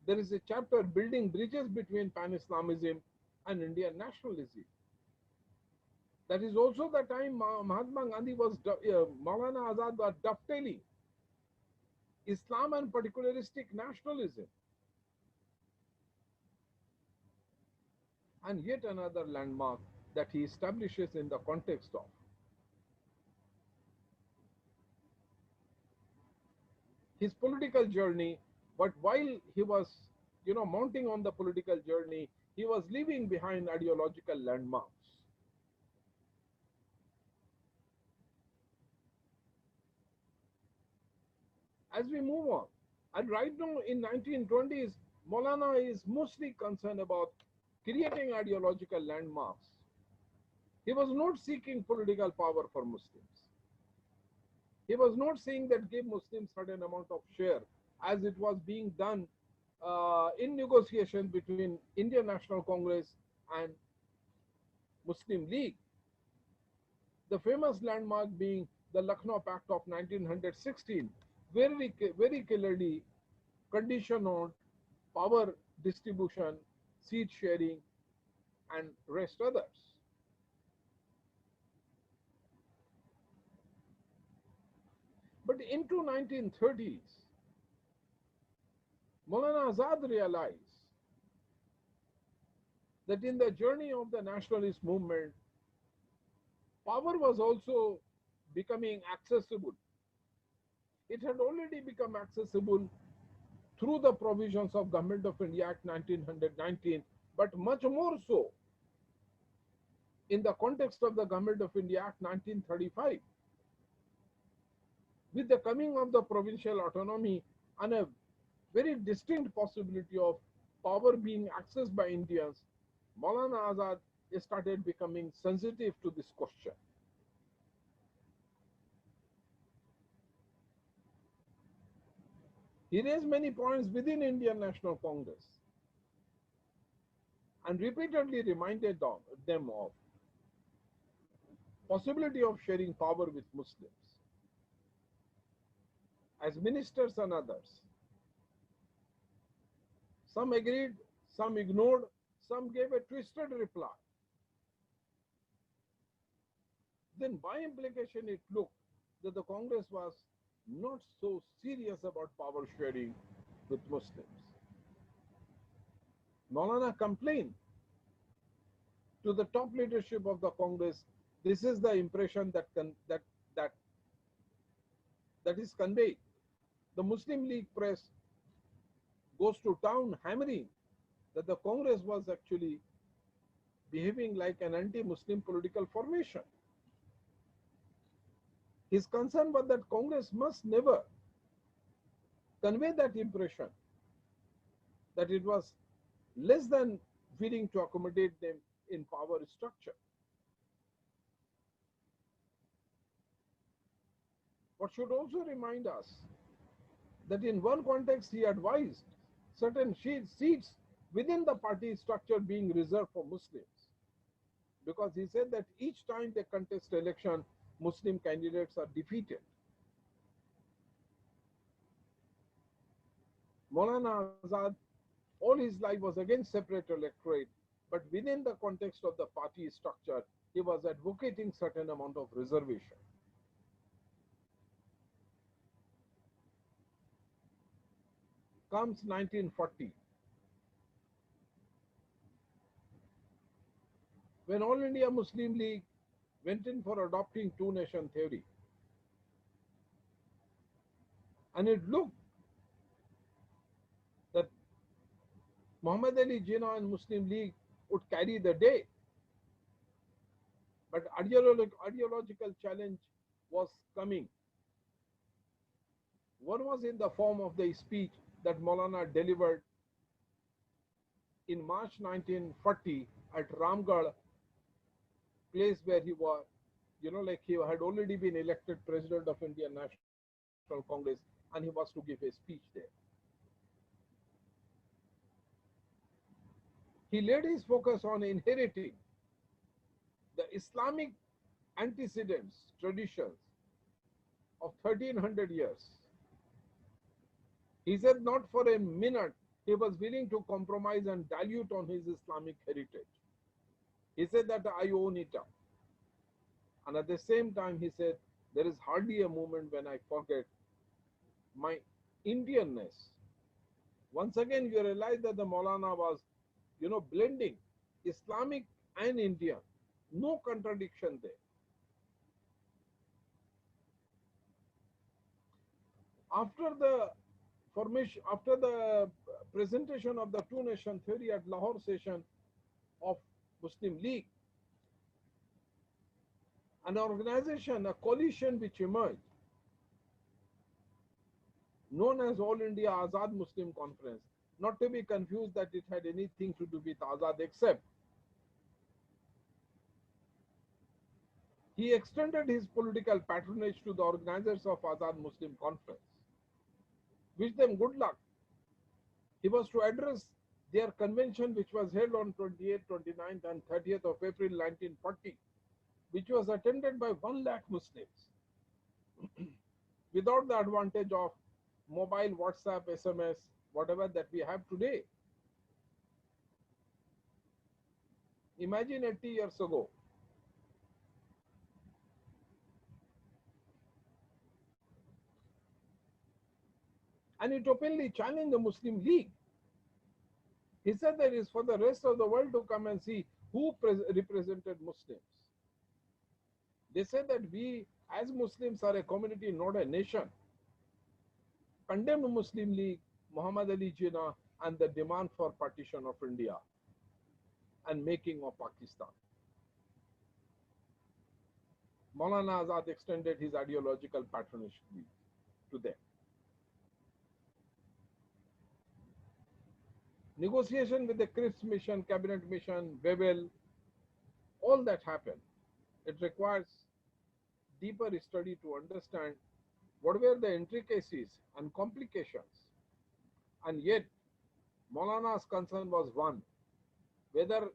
there is a chapter building bridges between Pan-Islamism and Indian nationalism. That is also the time Mahatma Gandhi was, Maulana Azad was dovetailing Islam and particularistic nationalism. And yet another landmark that he establishes in the context of his political journey. But while he was, mounting on the political journey, he was leaving behind ideological landmarks. As we move on, and right now in 1920s, Maulana is mostly concerned about creating ideological landmarks. He was not seeking political power for Muslims. He was not saying that give Muslims certain amount of share, as it was being done in negotiation between Indian National Congress and Muslim League. The famous landmark being the Lucknow Pact of 1916, very clearly conditioned on power distribution, seat sharing, and rest others. But into 1930s, Maulana Azad realized that in the journey of the nationalist movement, power was also becoming accessible. It had already become accessible through the provisions of Government of India Act 1919, but much more so in the context of the Government of India Act 1935. With the coming of the provincial autonomy and a very distinct possibility of power being accessed by Indians, Maulana Azad started becoming sensitive to this question. He raised many points within Indian National Congress and repeatedly reminded them of possibility of sharing power with Muslims as ministers and others. Some agreed, some ignored, some gave a twisted reply. Then by implication it looked that the Congress was not so serious about power sharing with Muslims. Maulana complained to the top leadership of the Congress. This is the impression that is conveyed. The Muslim League press goes to town hammering that the Congress was actually behaving like an anti-Muslim political formation. His concern was that Congress must never convey that impression that it was less than willing to accommodate them in power structure. What should also remind us that in one context he advised certain seats within the party structure being reserved for Muslims, because he said that each time they contest election, Muslim candidates are defeated. Maulana Azad all his life was against separate electorate, but within the context of the party structure, he was advocating certain amount of reservation. Comes 1940, when All India Muslim League went in for adopting two-nation theory. And it looked that Muhammad Ali Jinnah and Muslim League would carry the day. But ideological challenge was coming. One was in the form of the speech that Maulana delivered in March 1940 at Ramgarh, place where he was like he had already been elected president of Indian National Congress and he was to give a speech there. He laid his focus on inheriting the Islamic antecedents, traditions of 1300 years. He said not for a minute he was willing to compromise and dilute on his Islamic heritage. He said that I own it up. And at the same time he said, there is hardly a moment when I forget my Indianness. Once again you realize that the Maulana was, blending Islamic and Indian. No contradiction there. After the presentation of the two-nation theory at Lahore session of Muslim League, an organization, a coalition which emerged, known as All India Azad Muslim Conference, not to be confused that it had anything to do with Azad, except he extended his political patronage to the organizers of Azad Muslim Conference. Wish them good luck. He was to address their convention, which was held on 28th, 29th and 30th of April 1940, which was attended by 1 lakh Muslims without the advantage of mobile, WhatsApp, SMS, whatever that we have today. Imagine 80 years ago. And it openly challenged the Muslim League. He said that it is for the rest of the world to come and see who represented Muslims. They said that we as Muslims are a community, not a nation. Condemned Muslim League, Muhammad Ali Jinnah and the demand for partition of India and making of Pakistan. Maulana Azad extended his ideological patronage to them. Negotiation with the Cripps mission, cabinet mission, Wavell, all that happened. It requires deeper study to understand what were the intricacies and complications. And yet, Maulana's concern was one, whether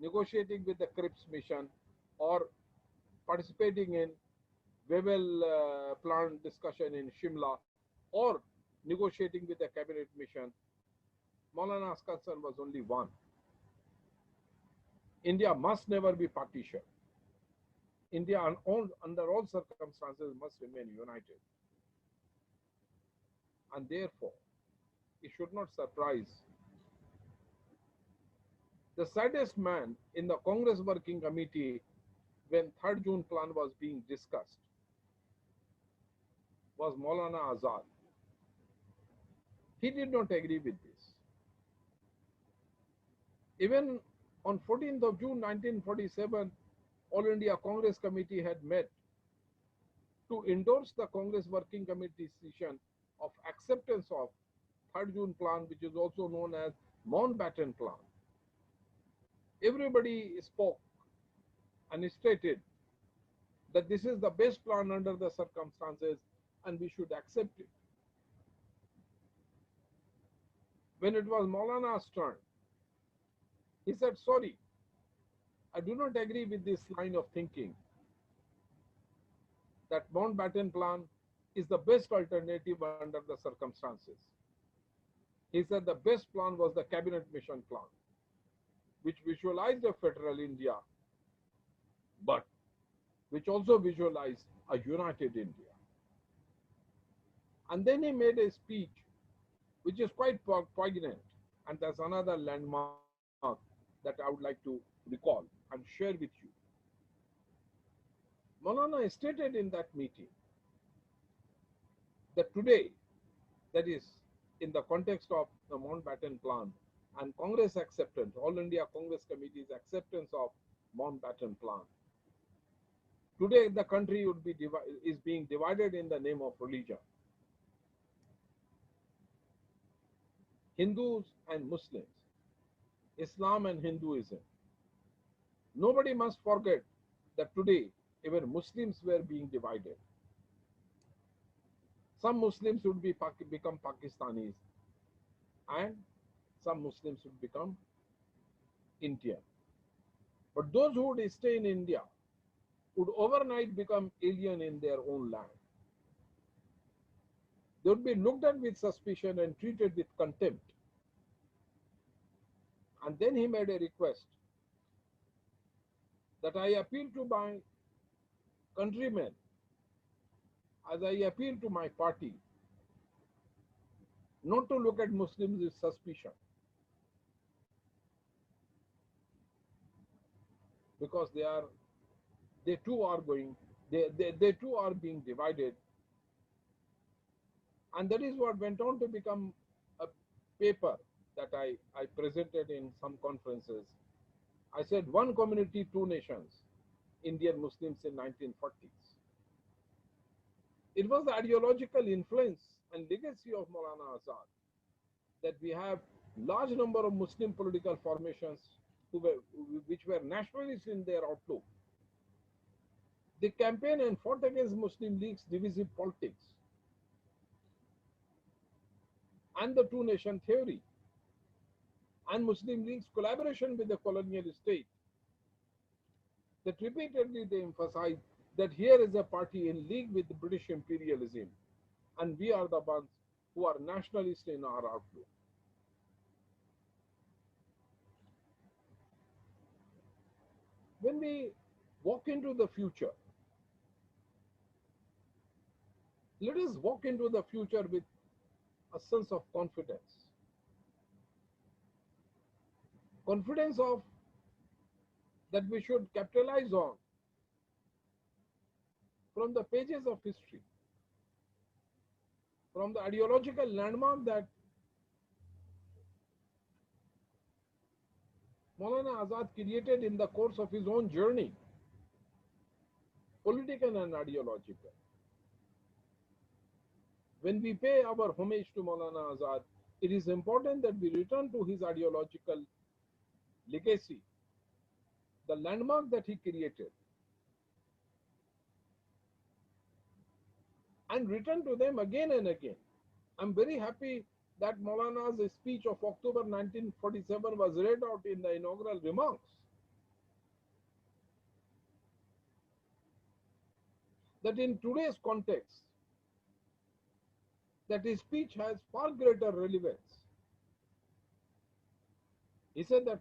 negotiating with the Cripps mission or participating in Wavell plan discussion in Shimla or negotiating with the cabinet mission, Maulana's concern was only one. India must never be partitioned. India, under all circumstances, must remain united. And therefore, it should not surprise the saddest man in the Congress Working Committee when 3rd June plan was being discussed was Maulana Azad. He did not agree with this. Even on 14th of June 1947, All India Congress Committee had met to endorse the Congress Working Committee decision of acceptance of 3rd June plan, which is also known as Mountbatten plan. Everybody spoke and stated that this is the best plan under the circumstances and we should accept it. When it was Maulana's turn, he said, sorry, I do not agree with this line of thinking that Mountbatten plan is the best alternative under the circumstances. He said the best plan was the cabinet mission plan, which visualized a federal India, but which also visualized a united India. And then he made a speech which is quite poignant, and that's another landmark that I would like to recall and share with you. Maulana stated in that meeting that today, that is in the context of the Mountbatten plan and Congress acceptance, All India Congress Committee's acceptance of Mountbatten plan, today the country is being divided in the name of religion. Hindus and Muslims, Islam and Hinduism. Nobody must forget that today even Muslims were being divided. Some Muslims would become Pakistanis, and some Muslims would become Indian. But those who would stay in India would overnight become alien in their own land. They would be looked at with suspicion and treated with contempt. And then he made a request that I appeal to my countrymen as I appeal to my party not to look at Muslims with suspicion, because they too are being divided. And that is what went on to become a paper that I presented in some conferences. I said, one community, two nations, Indian Muslims in 1940s. It was the ideological influence and legacy of Maulana Azad that we have large number of Muslim political formations which were nationalists in their outlook. They campaigned and fought against Muslim League's divisive politics and the two-nation theory and Muslim League's collaboration with the colonial state. That repeatedly they emphasized that here is a party in league with the British imperialism, and we are the ones who are nationalists in our outlook. When we walk into the future, let us walk into the future with a sense of confidence. Confidence of that we should capitalize on from the pages of history, from the ideological landmark that Maulana Azad created in the course of his own journey, political and ideological. When we pay our homage to Maulana Azad, it is important that we return to his ideological legacy, the landmark that he created, and return to them again and again. I'm very happy that Maulana's speech of October 1947 was read out in the inaugural remarks. That in today's context, that his speech has far greater relevance. He said that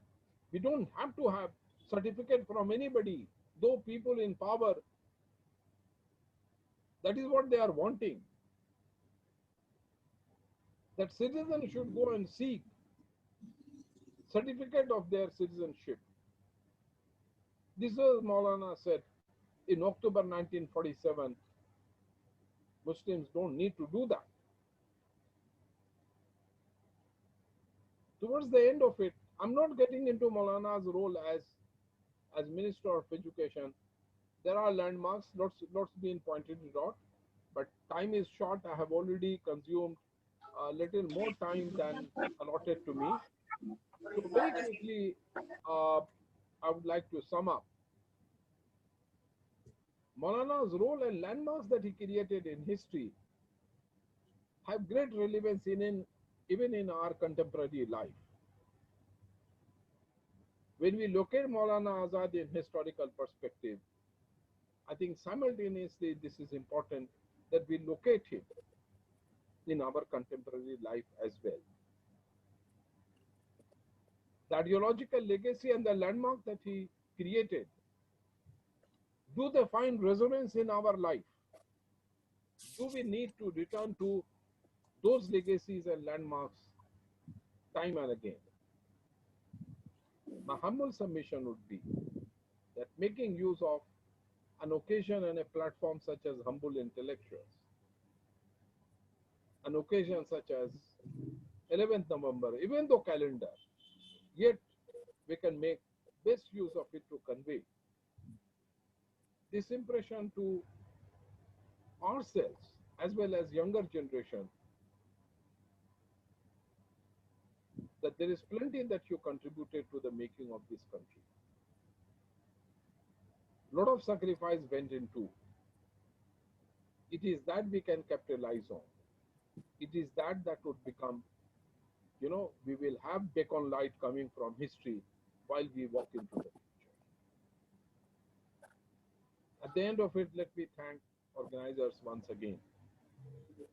we don't have to have certificate from anybody, though people in power, that is what they are wanting. That citizens should go and seek certificate of their citizenship. This was Maulana said in October 1947. Muslims don't need to do that. Towards the end of it, I'm not getting into Maulana's role as Minister of Education. There are landmarks, lots been pointed out, but time is short. I have already consumed a little more time than allotted to me. So very quickly, I would like to sum up. Maulana's role and landmarks that he created in history have great relevance even in our contemporary life. When we locate Maulana Azad in historical perspective, I think simultaneously this is important that we locate him in our contemporary life as well. The ideological legacy and the landmark that he created, do they find resonance in our life? Do we need to return to those legacies and landmarks time and again? My humble submission would be that making use of an occasion and a platform such as Humble Intellectuals, an occasion such as 11th November, even though calendar, yet we can make best use of it to convey this impression to ourselves as well as younger generation that there is plenty that you contributed to the making of this country. lot of sacrifice went into. It is that we can capitalize on. It is that would become, we will have beacon light coming from history while we walk into the future. At the end of it, let me thank organizers once again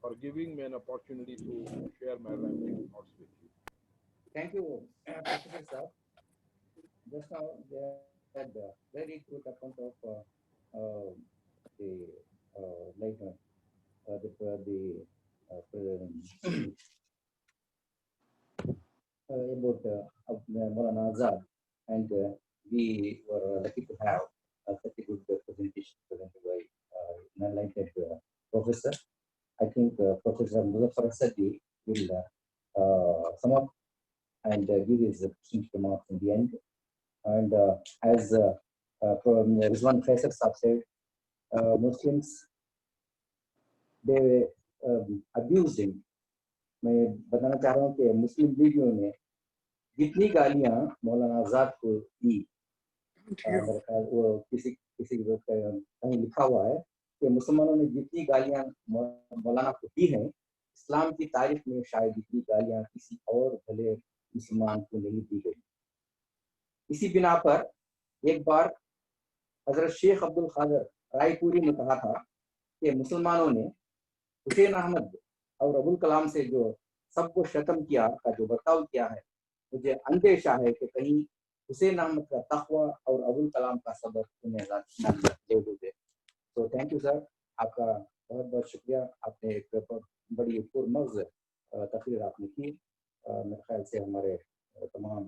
for giving me an opportunity to share my rambling thoughts with you. Thank you, Professor sir. Just now they had a very good account of the like about Maulana Azad, and we were lucky to have such a good presentation presented by an enlightened professor. I think Professor Muzaffar Sadi will sum up and give his remarks in the end. And as Rizwan Faisal Saab said, Muslims, they abused him. मैं बताना चाह रहा हूँ कि मुस्लिम लीगियों ने जितनी गालियां मौलाना आजाद को दी, मेरे ख्याल वो किसी कहीं लिखा हुआ है कि मुसलमानों ने जितनी गालियां मौलाना को दी हैं, इस्लाम की तारीख में शायद इतनी गालियां किसी और भले मुसलमान को नहीं दी गई। इसी बिना पर एक बार हजरत शेख अब्दुल कादिर रायपुरी ने कहा था कि मुसलमानों ने हुसैन अहमद और अबुल कलाम से जो सबको शतम किया का जो बर्ताव किया है, मुझे अंदेशा है कि कहीं हुसैन अहमद का तक़वा और अबुल कलाम का सबक उन्हें ले दे। तो थैंक यू सर, आपका बहुत बहुत शुक्रिया। आपने एक बड़ी पुरमग़ज़ तकरीर आपने की। मेरे ख्याल से हमारे तमाम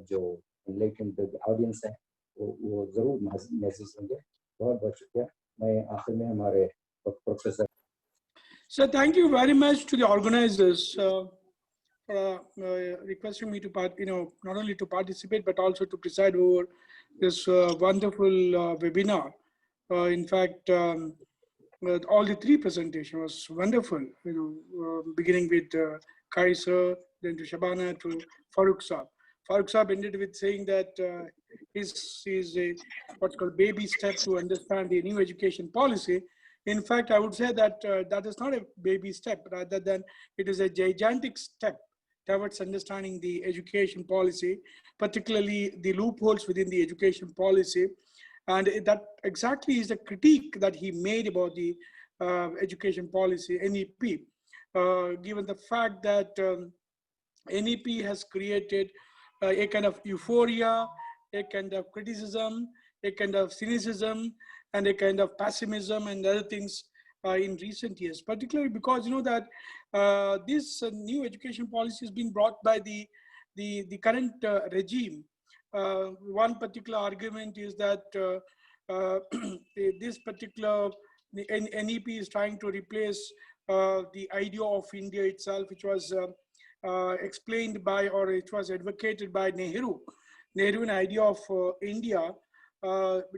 जो एनलाइटेंड ऑडियंस है वो ज़रूर महसूस होंगे। बहुत बहुत शुक्रिया। मैं आखिर में हमारे professor So thank you very much to the organizers requesting me to not only to participate but also to preside over this wonderful webinar. In fact, all the three presentations was wonderful. Beginning with Kaiser, then to Shabana, to Farooq Saab. Farooq Saab ended with saying that is a what's called baby step to understand the new education policy. In fact, I would say that that is not a baby step, rather than it is a gigantic step towards understanding the education policy, particularly the loopholes within the education policy. And that exactly is the critique that he made about the education policy, NEP, given the fact that NEP has created a kind of euphoria, a kind of criticism, a kind of cynicism, and a kind of pessimism and other things in recent years, particularly because that this new education policy has been brought by the current regime. One particular argument is that this particular NEP is trying to replace the idea of India itself, which was explained by, or it was advocated by Nehru. Nehru, an idea of India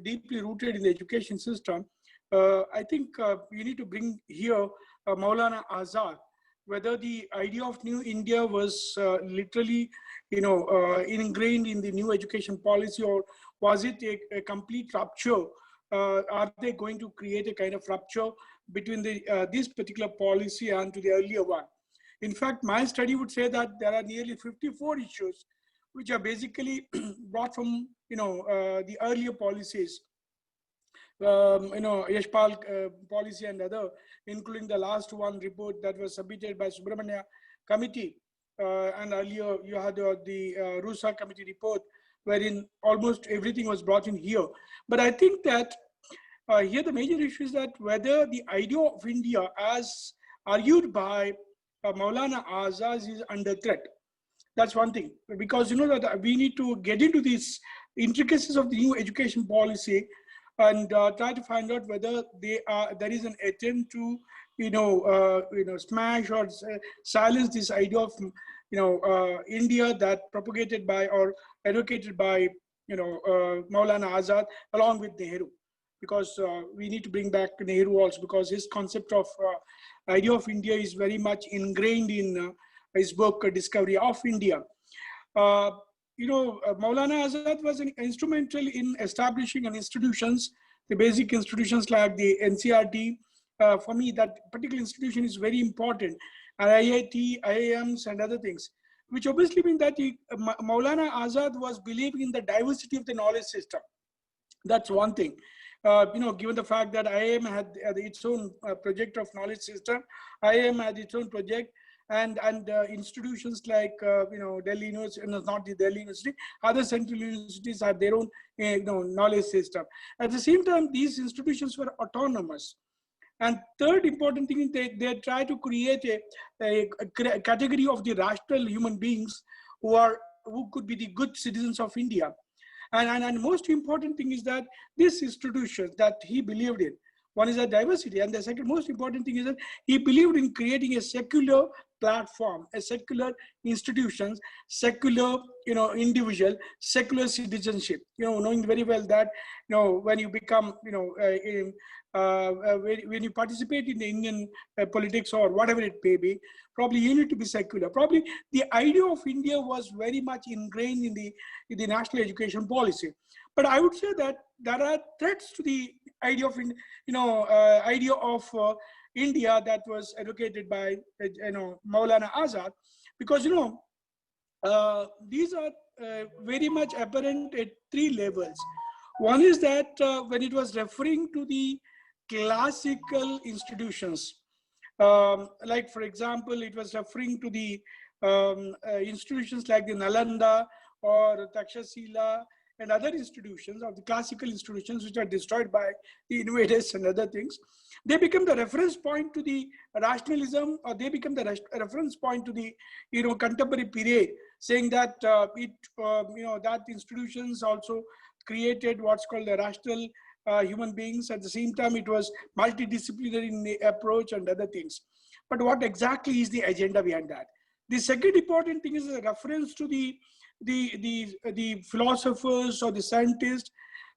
deeply rooted in the education system. I think we need to bring here Maulana Azad, whether the idea of New India was literally, ingrained in the new education policy, or was it a complete rupture? Are they going to create a kind of rupture between this particular policy and to the earlier one? In fact, my study would say that there are nearly 54 issues which are basically brought from the earlier policies, Yashpal policy and other, including the last one report that was submitted by Subramania committee, and earlier you had the Rusa committee report, wherein almost everything was brought in here. But I think that here the major issue is that whether the idea of India as argued by Maulana Azad is under threat. That's one thing, because that we need to get into these intricacies of the new education policy and try to find out whether there is an attempt to smash or silence this idea of India that propagated by or advocated by Maulana Azad along with Nehru, because we need to bring back Nehru also, because his concept of idea of India is very much ingrained in his book Discovery of India. Maulana Azad was instrumental in establishing institutions, the basic institutions like the NCRT. For me, that particular institution is very important, and IIT, IIMs, and other things, which obviously means that Maulana Azad was believing in the diversity of the knowledge system. That's one thing. Given the fact that IIM had its own project of knowledge system, IIM had its own project, and institutions like Delhi University, not the Delhi University, other central universities have their own knowledge system. At the same time, these institutions were autonomous. And third important thing is they try to create a category of the rational human beings who could be the good citizens of India. And most important thing is that these institutions that he believed in, one is a diversity, and the second most important thing is that he believed in creating a secular platform, a secular institutions, secular individual, secular citizenship. Knowing very well that when you become when you participate in the Indian politics or whatever it may be, probably you need to be secular. Probably the idea of India was very much ingrained in the national education policy. But I would say that there are threats to the idea of India that was advocated by Maulana Azad, because these are very much apparent at three levels. One is that when it was referring to the classical institutions, like for example, it was referring to the institutions like the Nalanda or Takshashila and other institutions, of the classical institutions which are destroyed by the invaders and other things. They become the reference point to the rationalism, or they become the reference point to the contemporary period, saying that that institutions also created what's called the rational human beings. At the same time, it was multidisciplinary in the approach and other things. But what exactly is the agenda behind that? The second important thing is a reference to the philosophers or the scientists,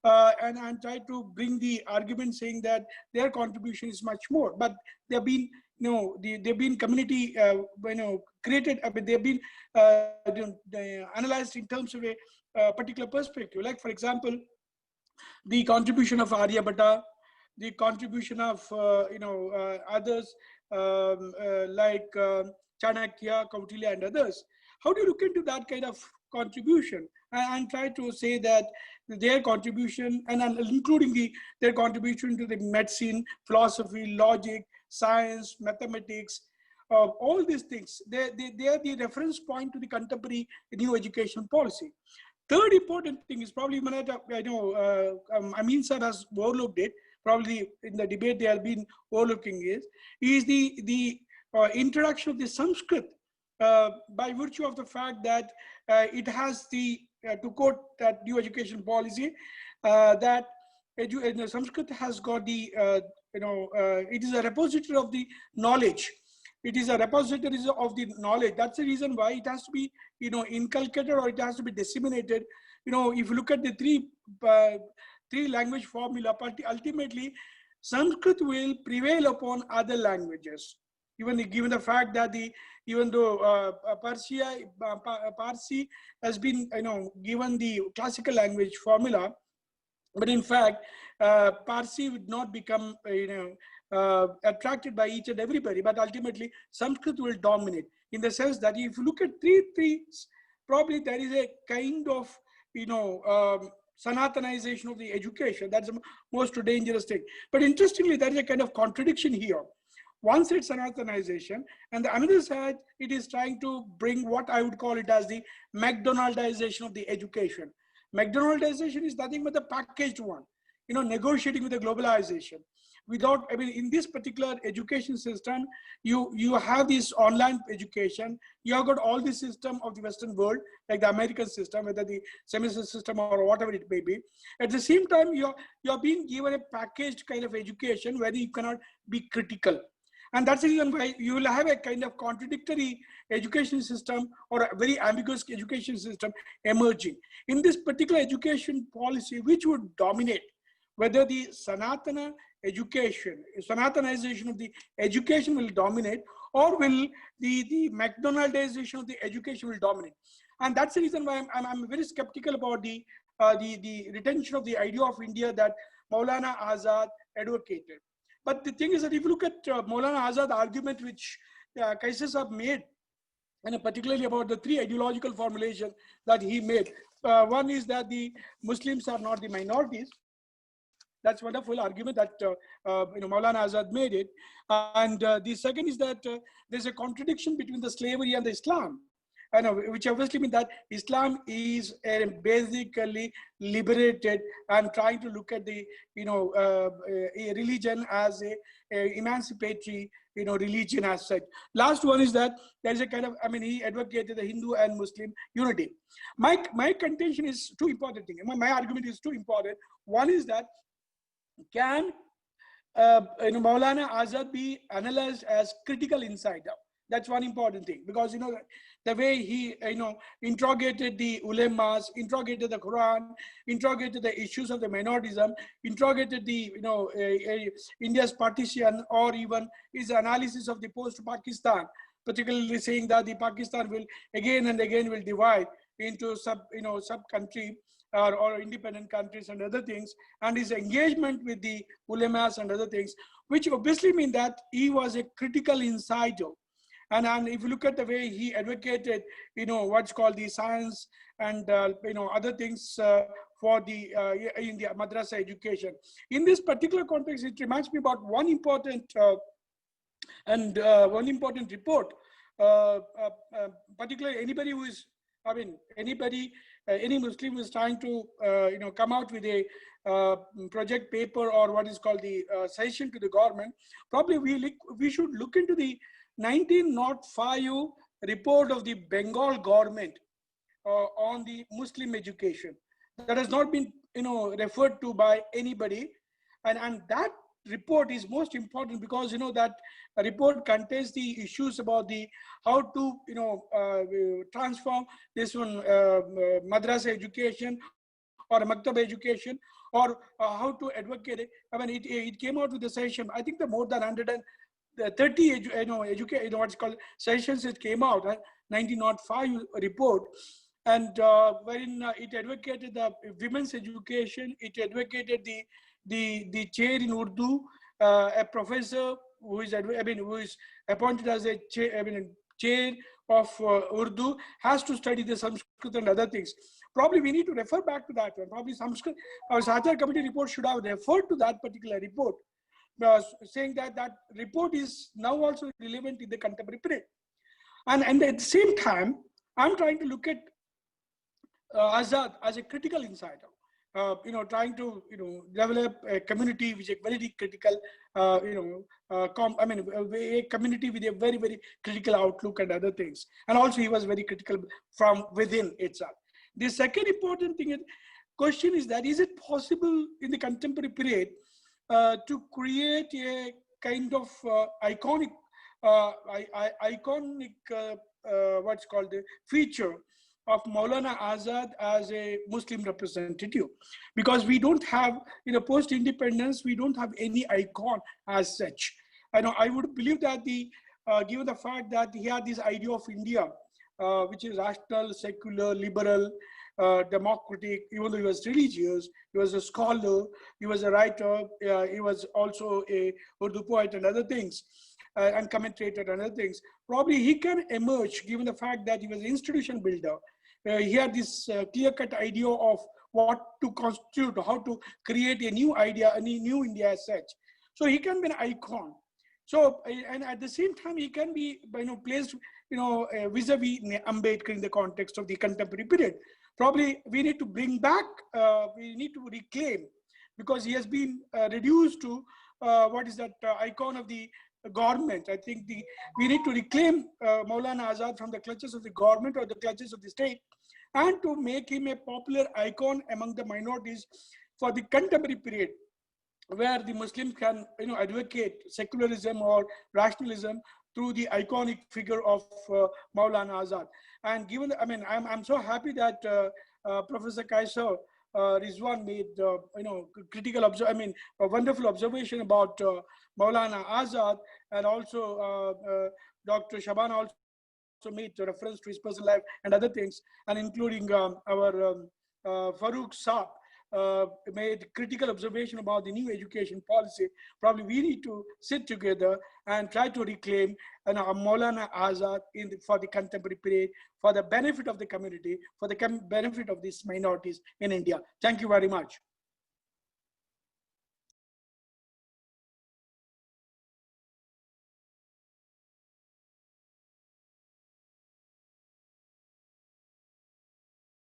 and try to bring the argument saying that their contribution is much more. But they've been they've been community created. They've been analyzed in terms of a particular perspective. Like for example, the contribution of Aryabhatta, the contribution of others like Chanakya, Kautilya, and others. How do you look into that kind of contribution and try to say that their contribution, and including their contribution to the medicine, philosophy, logic, science, mathematics, all these things, they are the reference point to the contemporary new education policy. Third important thing is probably, I know Amin sir has overlooked it, probably in the debate they have been overlooking is the introduction of the Sanskrit, by virtue of the fact that it has the, to quote that new education policy, that Sanskrit has got the, it is a repository of the knowledge. It is a repository of the knowledge. That's the reason why it has to be, inculcated, or it has to be disseminated. If you look at the three language formula, ultimately Sanskrit will prevail upon other languages. Given the fact that even though Parsi has been given the classical language formula, but in fact Parsi would not become attracted by each and everybody, but ultimately Sanskrit will dominate, in the sense that if you look at three, probably there is a kind of Sanatanization of the education. That's the most dangerous thing. But interestingly, there is a kind of contradiction here. One side Sanatanization, and the another side, it is trying to bring what I would call it as the McDonaldization of the education. McDonaldization is nothing but the packaged one, negotiating with the globalization. Without, in this particular education system, you have this online education. You have got all the system of the Western world, like the American system, whether the semester system or whatever it may be. At the same time, you're being given a packaged kind of education where you cannot be critical. And that's the reason why you will have a kind of contradictory education system, or a very ambiguous education system emerging. In this particular education policy, which would dominate, whether the Sanatana education, Sanatanization of the education will dominate, or will the McDonaldization of the education will dominate. And that's the reason why I'm very skeptical about the retention of the idea of India that Maulana Azad advocated. But the thing is that if you look at Maulana Azad argument, which Kaisi have made, and particularly about the three ideological formulations that he made. One is that the Muslims are not the minorities. That's a wonderful argument that Maulana Azad made it. And the second is that there's a contradiction between the slavery and the Islam. Which obviously means that Islam is basically liberated and trying to look at the a religion as a emancipatory religion as such. Last one is that there is a kind of he advocated the Hindu and Muslim unity. My contention is two important things. My argument is two important. One is that can Maulana Azad be analyzed as critical insider? That's one important thing, because the way he interrogated the ulemas, interrogated the Quran, interrogated the issues of the minoritism, interrogated the India's partition, or even his analysis of the post-Pakistan, particularly saying that the Pakistan will again and again will divide into sub country or independent countries and other things, and his engagement with the ulemas and other things, which obviously mean that he was a critical insider. And if you look at the way he advocated, what's called the science and other things for the in the madrasa education. In this particular context, it reminds me about one important report. Particularly anybody who is, any Muslim who is trying to come out with a project paper or what is called the suggestion to the government. Probably we should look into the 1905 report of the Bengal government on the Muslim education that has not been referred to by anybody, and that report is most important because that report contains the issues about the how to transform this one madrasa education or maktaba education, or how to advocate it. It came out with the session. I think the more than 130 what's called sessions it came out, 1905 report, and wherein it advocated the women's education. It advocated the chair in Urdu, a professor who is appointed as a chair of Urdu has to study the Sanskrit and other things. Probably we need to refer back to that one. Probably Sanskrit or Sahitya Committee report should have referred to that particular report, saying that that report is now also relevant in the contemporary period. And at the same time, I'm trying to look at Azad as a critical insider, trying to develop a community which is very critical, a community with a very, very critical outlook and other things. And also he was very critical from within itself. The second important question is that, is it possible in the contemporary period to create a kind of iconic what's called the feature of Maulana Azad as a Muslim representative? Because we don't have, post-independence, we don't have any icon as such. I would believe that given the fact that he had this idea of India, which is rational, secular, liberal, democratic, even though he was religious, he was a scholar, he was a writer, he was also a Urdu poet and other things, and commentator and other things. Probably he can emerge, given the fact that he was an institution builder. He had this clear-cut idea of what to constitute, how to create a new idea, a new India as such. So he can be an icon. So, and at the same time, he can be placed, vis-a-vis Ambedkar in the context of the contemporary period. Probably we need to bring back, we need to reclaim, because he has been reduced to what is that icon of the government. I think we need to reclaim Maulana Azad from the clutches of the government or the clutches of the state, and to make him a popular icon among the minorities for the contemporary period, where the Muslims can advocate secularism or rationalism through the iconic figure of Maulana Azad. And given, I'm so happy that Professor Kaisa Rizwan made, critical a wonderful observation about Maulana Azad, and also Dr. Shaban also made reference to his personal life and other things, and including our Farooq Saab made critical observation about the new education policy. Probably we need to sit together and try to reclaim Maulana Azad for the contemporary period, for the benefit of the community, for the benefit of these minorities in India. Thank you very much.